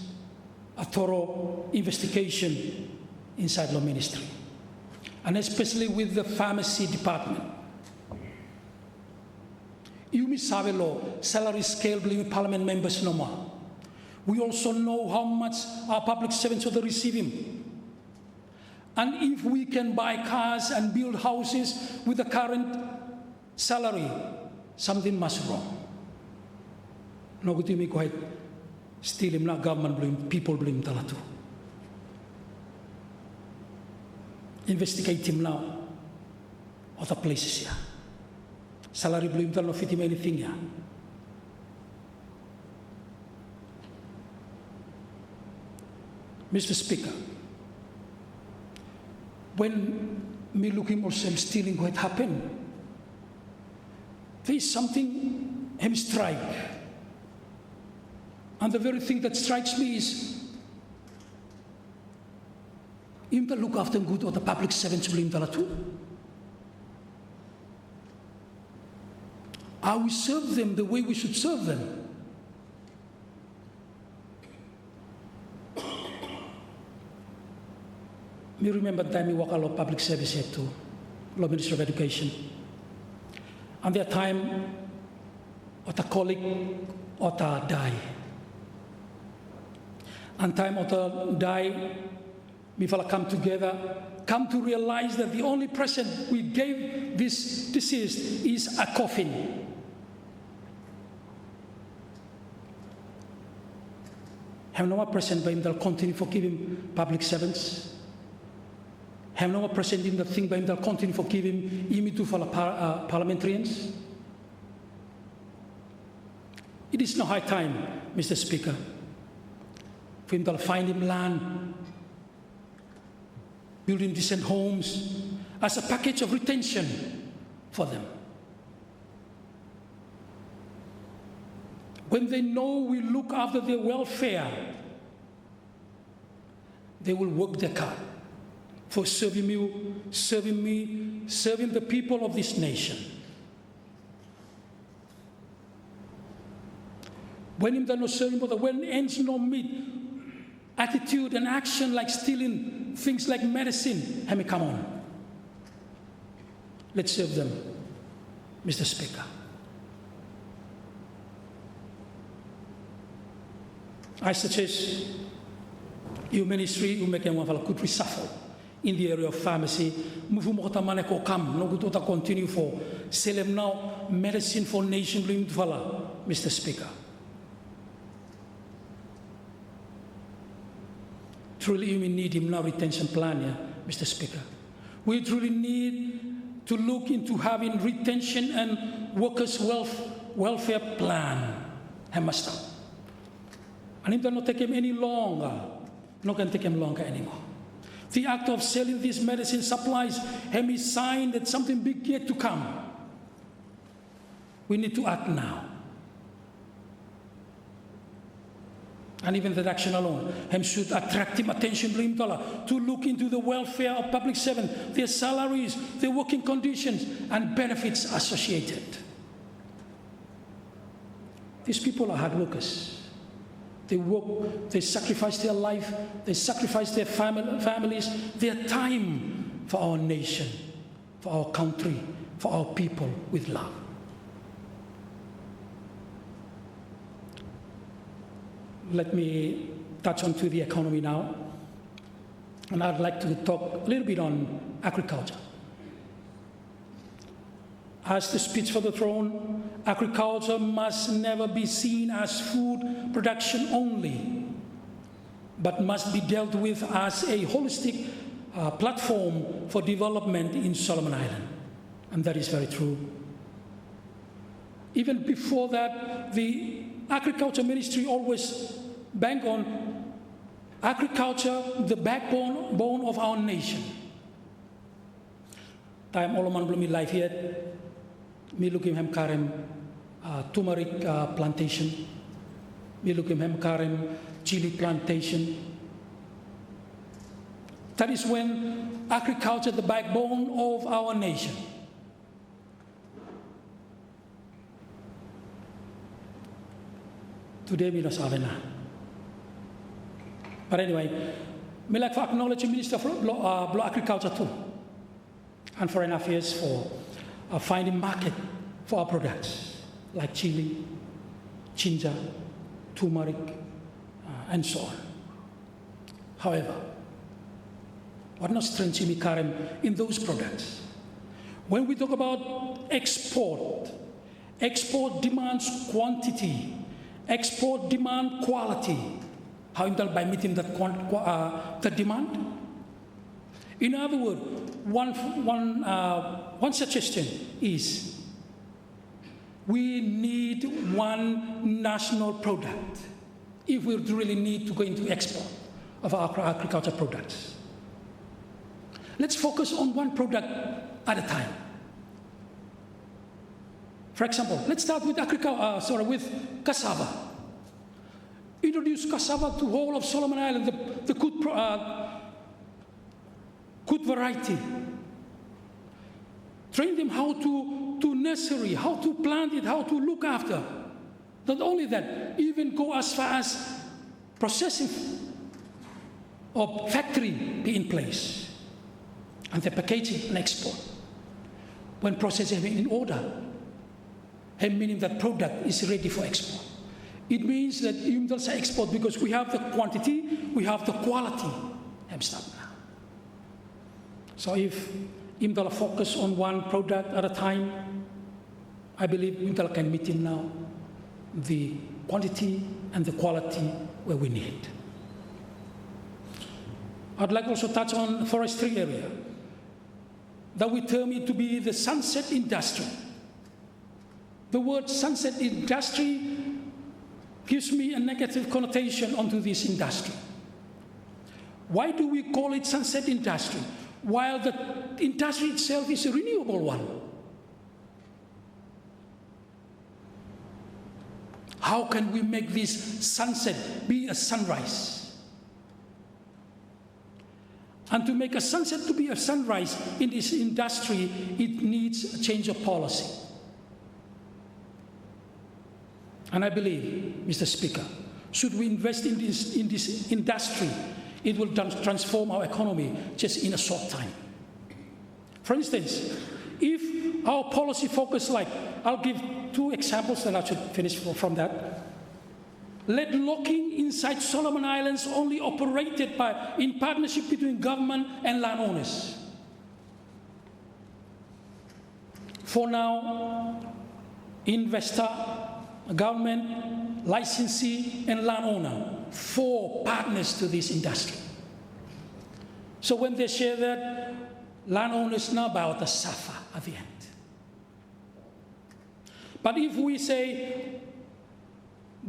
a thorough investigation inside law ministry, and especially with the pharmacy department. Yumi sabe law, salary scale believe parliament members no more. We also know how much our public servants are receiving. And if we can buy cars and build houses with the current salary, something must wrong. No good to me quite still him not government blame, people blame talatu. Investigate him now other places here. Salary blame tal no fit him anything here. Mr. Speaker, when me looking also I'm stealing what happened, there is something him strike. And the very thing that strikes me is him to look after good or the public servants blame too. How we serve them the way we should serve them. Me remember the time we work a lot of public service here too, Law Minister of Education. And that time, what a colleague, what a die. And time what a die, we fella come together, come to realize that the only present we gave this deceased is a coffin. Have no present by him that continue forgiving public servants. Have no present in the thing by him that continue forgiving imitu for parliamentarians. It is no high time, Mr. Speaker, for him to find him land, building decent homes as a package of retention for them. When they know we look after their welfare, they will work their card for serving you, serving me, serving the people of this nation. When him no serving, but when ends no meet, attitude and action like stealing things like medicine, I mean, come on. Let's serve them, Mr. Speaker. I suggest your ministry, you make a good reshuffle in the area of pharmacy. No good to continue for selling now medicine for nation, Mr. Speaker. Truly, we need him now retention plan, yeah, Mr. Speaker. We truly need to look into having retention and workers' welfare plan. I must stop. And it does not take him any longer. Not going to take him longer anymore. The act of selling these medicine supplies him is sign that something big yet to come. We need to act now. And even that action alone, him should attract him attention to look into the welfare of public servants, their salaries, their working conditions, and benefits associated. These people are hard workers. They work, they sacrifice their life, they sacrifice their families, their time for our nation, for our country, for our people with love. Let me touch on to the economy now. And I'd like to talk a little bit on agriculture. As the speech for the throne, agriculture must never be seen as food production only, but must be dealt with as a holistic platform for development in Solomon Island. And that is very true. Even before that, the Agriculture Ministry always bank on agriculture, the backbone of our nation. Time oloman belum live yet. Mi lukim hem karem turmeric plantation. Mi lukim hem karem chili plantation. That is when agriculture, the backbone of our nation. Today we don't have enough. But anyway, I like to acknowledge the Minister of Law Agriculture too, and Foreign Affairs for finding market for our products like chili, ginger, turmeric, and so on. However, what not strength in those products? When we talk about export, export demands quantity, export demand quality. How by meeting that demand? In other words, one suggestion is we need one national product if we really need to go into export of our agricultural products. Let's focus on one product at a time. For example, let's start with with cassava. Introduce cassava to whole of Solomon Island, the good variety. Train them how to nursery, how to plant it, how to look after. Not only that, even go as far as processing of factory be in place. And the packaging and export. When processing in order, meaning that product is ready for export. It means that IMDAL say export because we have the quantity, we have the quality. So if IMDAL focus on one product at a time, I believe IMDAL can meet in now the quantity and the quality where we need. I'd like also touch on forestry area. That we term it to be the sunset industry. The word sunset industry gives me a negative connotation onto this industry. Why do we call it sunset industry, while the industry itself is a renewable one? How can we make this sunset be a sunrise? And to make a sunset to be a sunrise in this industry, it needs a change of policy. And I believe, Mr. Speaker, should we invest in this industry, it will transform our economy just in a short time. For instance, if our policy focus I'll give two examples and I should finish from that. Let logging inside Solomon Islands only operated in partnership between government and landowners. For now, investor, government, licensee, and landowner, 4 partners to this industry. So when they share that, landowners know about the suffer at the end. But if we say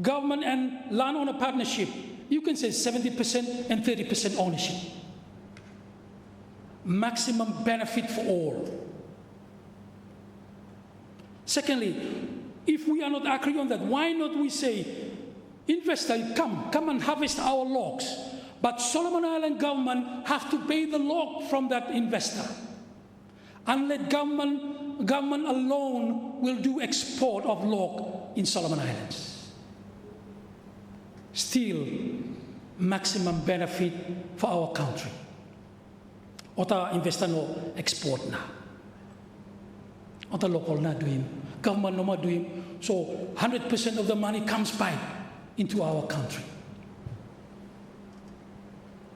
government and landowner partnership, you can say 70% and 30% ownership. Maximum benefit for all. Secondly, if we are not agree on that, why not we say, investor, come and harvest our logs, but Solomon Island government have to pay the log from that investor. And let government alone will do export of log in Solomon Islands. Still, maximum benefit for our country. Ota investor no export na. Ota local na doing, government no ma doing. So 100% of the money comes back into our country.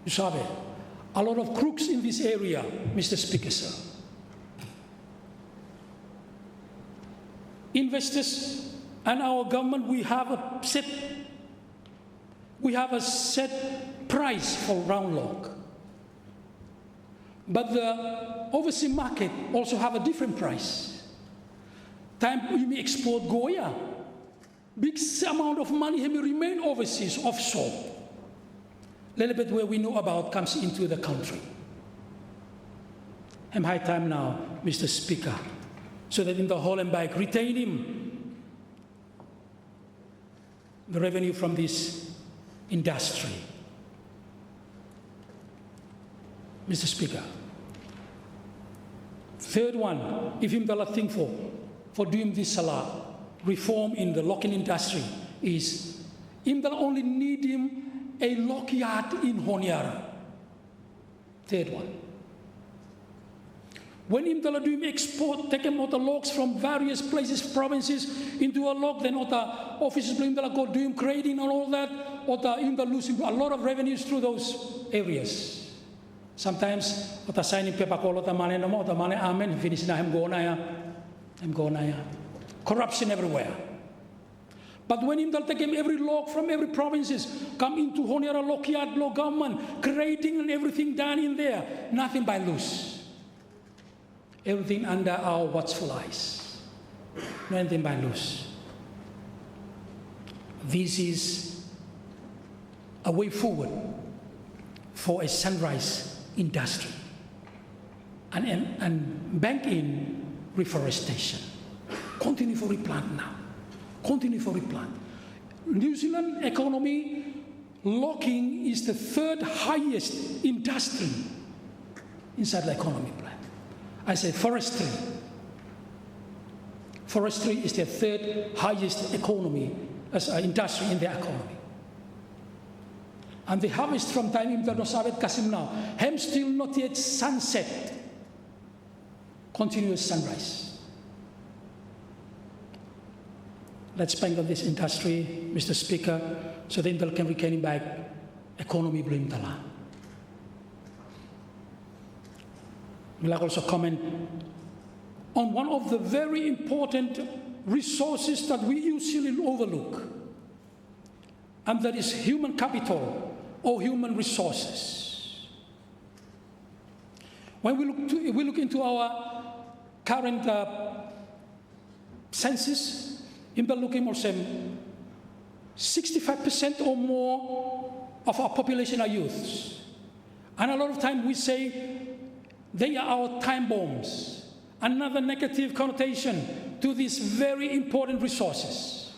You sabe, a lot of crooks in this area, Mr. Speaker, sir. Investors and our government, we have a set price for round log. But the overseas market also have a different price. time we may export Goya. Big amount of money may remain overseas, offshore. Little bit where we know about comes into the country. I'm high time now, Mr. Speaker, so that in the whole and bike retain him the revenue from this industry. Mr. Speaker, third one, if him the thing for doing this reform in the locking industry is him that only need him a lock yard in Honiara. Third one. When him the do export, take him out the logs from various places, provinces into a log, then other offices him go do him trading and all that, or him the losing a lot of revenues through those areas. Sometimes ota signing paper call ota money no more, ota money amen, finish na him go na ya. Corruption everywhere. But when him take him every log from every provinces, come into Honiara Lockyard law government, creating and everything done in there, nothing by loose. Everything under our watchful eyes. Nothing by loose. This is a way forward for a sunrise industry and bank in reforestation. Continue for replant now. Continue for replant. New Zealand economy, logging is the third highest industry inside the economy plan. I say forestry. Forestry is the third highest economy as an industry in the economy. And the harvest from time in the Nosabet Kasim now, hem still not yet sunset, continuous sunrise. Let's bank on this industry, Mr. Speaker, so then they can regain back economy blim tala. I'd like also comment on one of the very important resources that we usually overlook, and that is human capital or human resources. When we look into our current census, in the looking also 65% or more of our population are youths. And a lot of time we say they are our time bombs. Another negative connotation to these very important resources.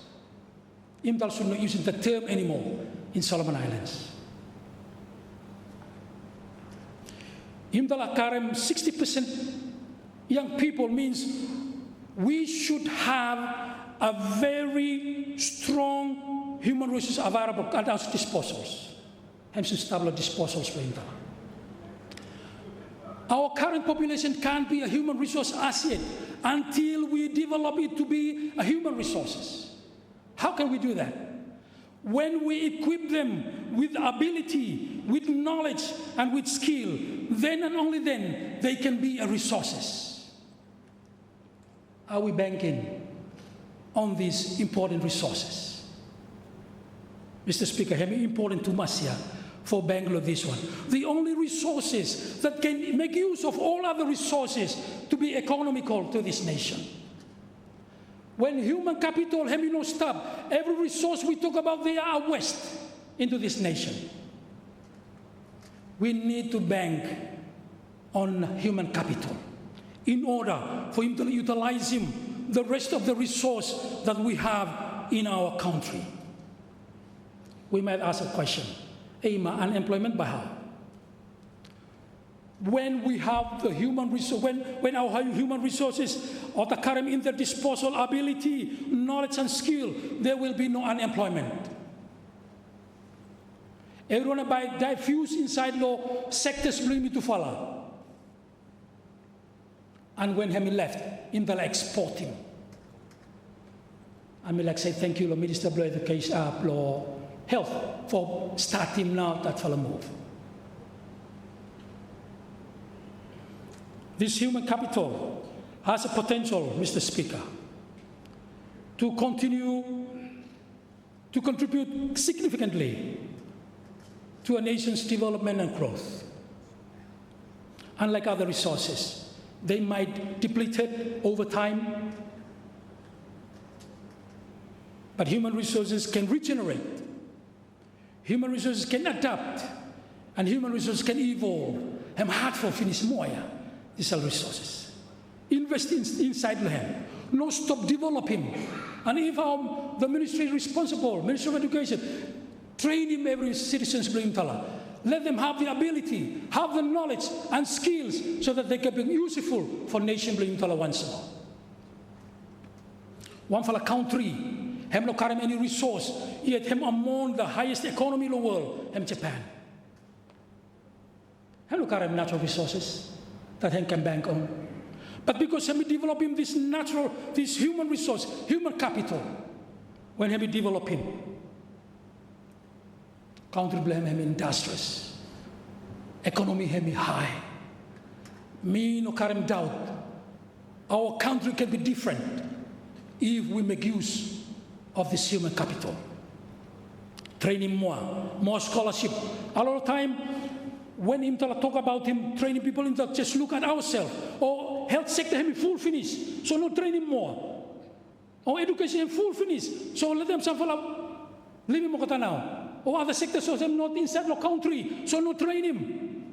Imdal should not use the term anymore in Solomon Islands. Imdal Akarem, 60% young people means we should have a very strong human resources available at our disposals. Hence, establish disposals for Imdal. Our current population can't be a human resource asset until we develop it to be a human resources. How can we do that? When we equip them with ability, with knowledge, and with skill, then and only then they can be a resources. Are we banking on these important resources? Mr. Speaker, very important to Masia for Bangalore this one. The only resources that can make use of all other resources to be economical to this nation. When human capital have no stop, every resource we talk about, they are west into this nation. We need to bank on human capital in order for him to utilize the rest of the resource that we have in our country. We might ask a question. Unemployment by how? When we have the human resource, when our human resources or the current in their disposal ability, knowledge and skill, there will be no unemployment. Everyone by diffuse inside law sectors bring me to follow. And when he left, in the exporting. I mean, like say thank you, Minister of Education, Law, Health, for starting now that follow move. This human capital has a potential, Mr. Speaker, to continue to contribute significantly to a nation's development and growth. Unlike other resources, they might deplete it over time, But human resources can regenerate. Human resources can adapt. And human resources can evolve. Hem hard for finish moya. These are resources. Invest inside them. No stop developing. And if the ministry is responsible, Ministry of Education, train him every citizen's bring tala. Let them have the ability, have the knowledge and skills so that they can be useful for nation bring tala once more. One for a country, hem no carry any resource, yet hem among the highest economy in the world, hem Japan. Hem no carry natural resources that hem can bank on. But because hem developing this human resource, human capital, when hem developing, country blame hem industrious, economy hem high. Me no carry doubt, our country can be different if we make use of this human capital. Training more scholarship. A lot of time, when him talk about him training people, him just look at ourselves. Or health sector him full finish, so no training more. Or education him full finish, so let them some living more now. Or other sectors, so them not inside the country, so no train him.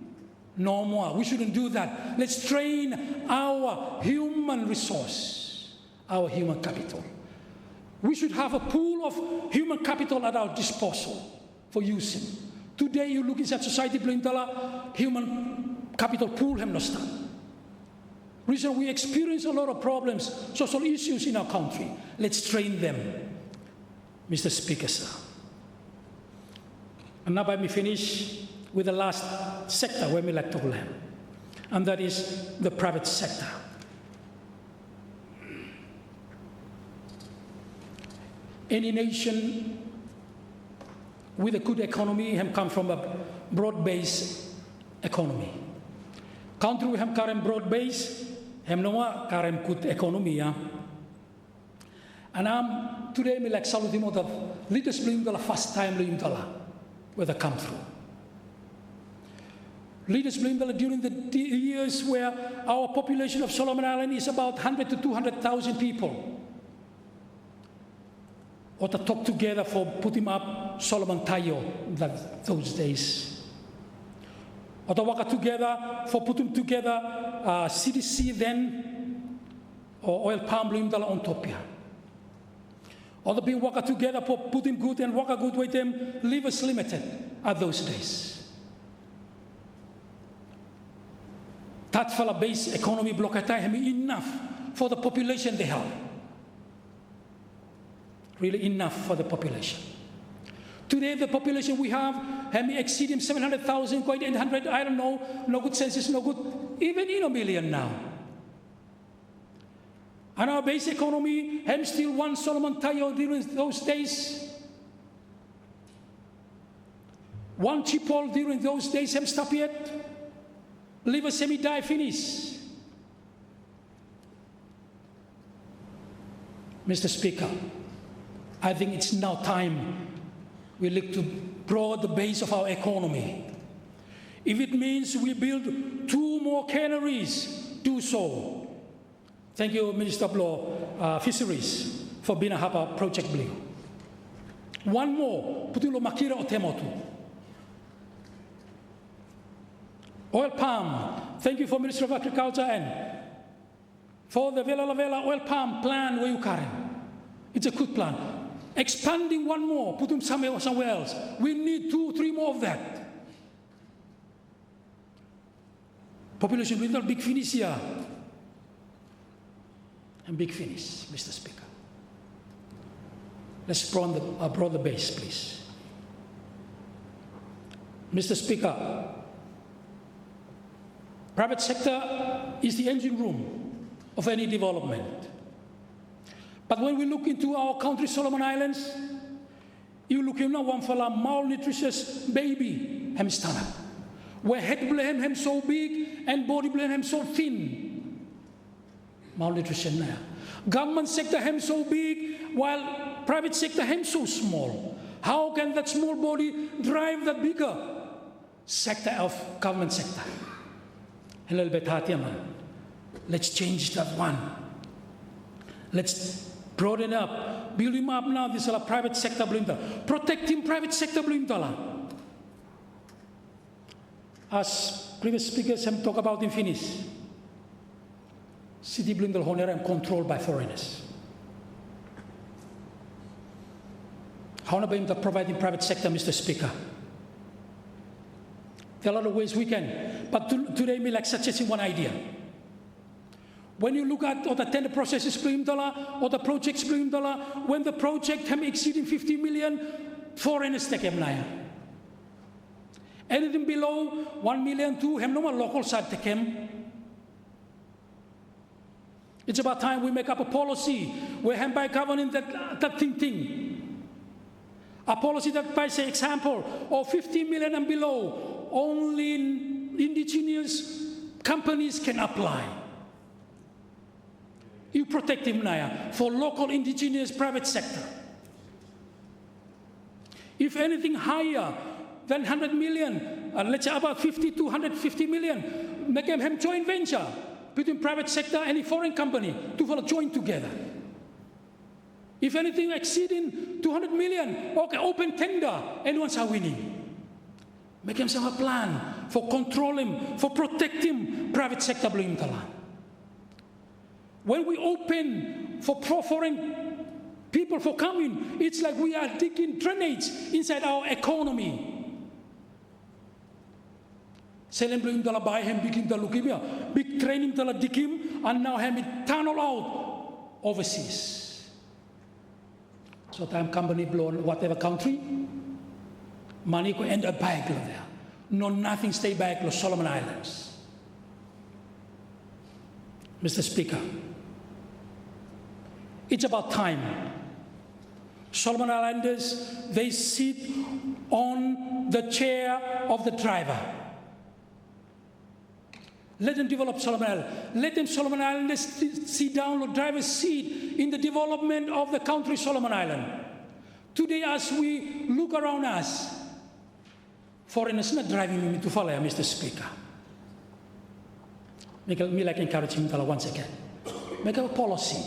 No more. We shouldn't do that. Let's train our human resource, our human capital. We should have a pool of human capital at our disposal for using. Today, you look inside society, human capital pool have not started. Reason we experience a lot of problems, social issues in our country. Let's train them, Mr. Speaker, sir. And now let me finish with the last sector where we like to learn, and that is the private sector. Any nation with a good economy have come from a broad-based economy. Country we have current broad-based, have no current good economy. And today me like saluting the leaders bring the first time where they come through. Leaders blame during the years where our population of Solomon Island is about 100 to 200,000 people. Or to talk together for putting up Solomon Tayo those days. Or to work together for putting together CDC then, or oil palm bloom on Topia. Or to be work together for putting good and work good with them, livers limited at those days. That fella base economy block enough for the population they have. Really enough for the population. Today, the population we have exceeding 700,000, quite 800, I don't know, no good census, no good, even in a million now. And our base economy, still one Solomon Tayo during those days. One Chipol during those days, stop yet. Live a semi-die finish. Mr. Speaker, I think it's now time we look to broaden the base of our economy. If it means we build 2 more canneries, do so. Thank you, Minister of Law, Fisheries, for being a Hapa Project Blue. 1 more, Putulo Makira o Temotu. Oil palm, thank you for Minister of Agriculture and for the Vela La Vela oil palm plan where you carry. It's a good plan. Expanding 1 more, put them somewhere else. We need 2, 3 more of that. Population with a big finish here. And big finish, Mr. Speaker. Let's broaden the base, please. Mr. Speaker, private sector is the engine room of any development. But when we look into our country, Solomon Islands, you look at one for a malnutritious baby, hem stand up. Where head blame him so big and body blame him so thin. Malnutrition there. Government sector him so big while private sector him so small. How can that small body drive the bigger sector of government sector? A little bit hard, man. Let's change that one. Let's broaden up build him up now, this is a private sector belum tala. Protect him, private sector belum tala. As previous speakers have talked about in Finnish, city belum tala honor and controlled by foreigners. How na belum tala providing private sector, Mr. Speaker? There are a lot of ways we can, but today me like suggesting one idea. When you look at all the tender processes belum tala, or the projects belum tala, when the project have exceeding 50 million, foreigners take them naya. Anything below 1 million, 2, have no more local side take them. It's about time we make up a policy where hand by governing that thing. A policy that by say example of 50 million and below, only indigenous companies can apply. You protect him now for local indigenous private sector. If anything higher than 100 million, let's say about 50 to 150 million, make them joint venture between private sector and a foreign company to follow join together. If anything exceeding 200 million, okay, open tender, anyone's are winning. Make them have a plan for controlling, for protecting private sector belum tala. When we open for foreign people for coming, it's like we are digging drainage inside our economy. Selen belum tala buy him bikin tala lukimia, big training tala dikim, and now him tunnel out overseas. So time company blown whatever country, money could end up back there. No, nothing stay back to Solomon Islands. Mr. Speaker, it's about time. Solomon Islanders, they sit on the chair of the driver. Let them develop Solomon Islands. Let them Solomon Islanders sit down on the driver's seat in the development of the country Solomon Island. Today, as we look around us, foreigners not driving me to follow, Mr. Speaker. Me like encourage him once again. Make a policy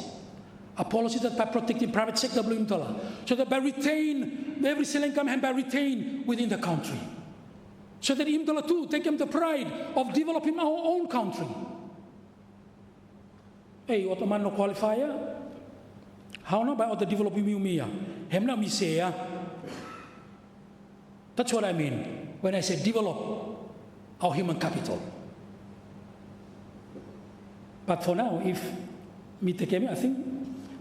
that by protecting private sector belum tala, so that by retain every selling come and by retain within the country. So that him tala too take him the pride of developing our own country. Hey, Ottoman no qualifier? How na by other developing Mumia? Hem na mi say. That's what I mean when I say develop our human capital. But for now, if me take him, I think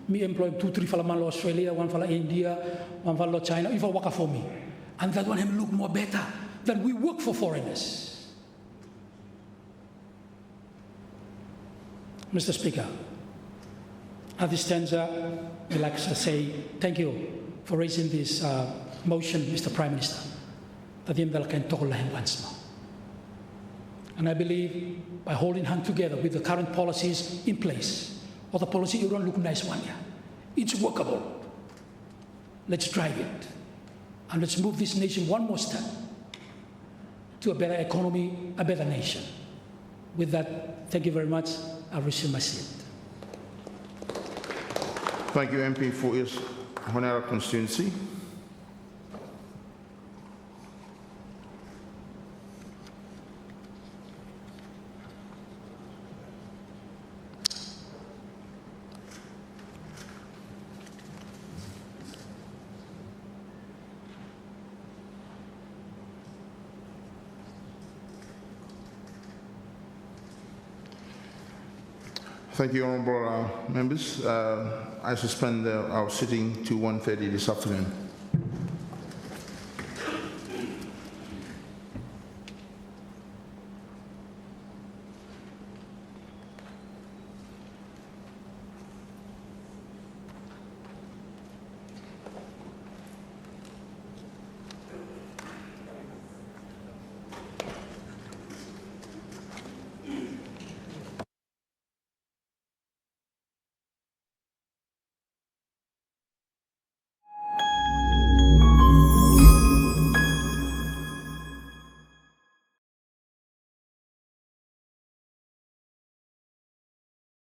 me employ 2, 3 falaman lo Australia, 1 fala India, 1 fala China, if I work for me. And that one him look more better than we work for foreigners. Mr. Speaker, at this stanza, I'd like to say thank you for raising this motion, Mr. Prime Minister, that him can talk once more. And I believe by holding hands together with the current policies in place, or the policy you don't look nice one, yeah, it's workable. Let's drive it. And let's move this nation one more step to a better economy, a better nation. With that, thank you very much. I resume my seat. Thank you, MP, for your Honora constituency. Thank you, honourable members. I suspend our sitting to 1:30 this afternoon.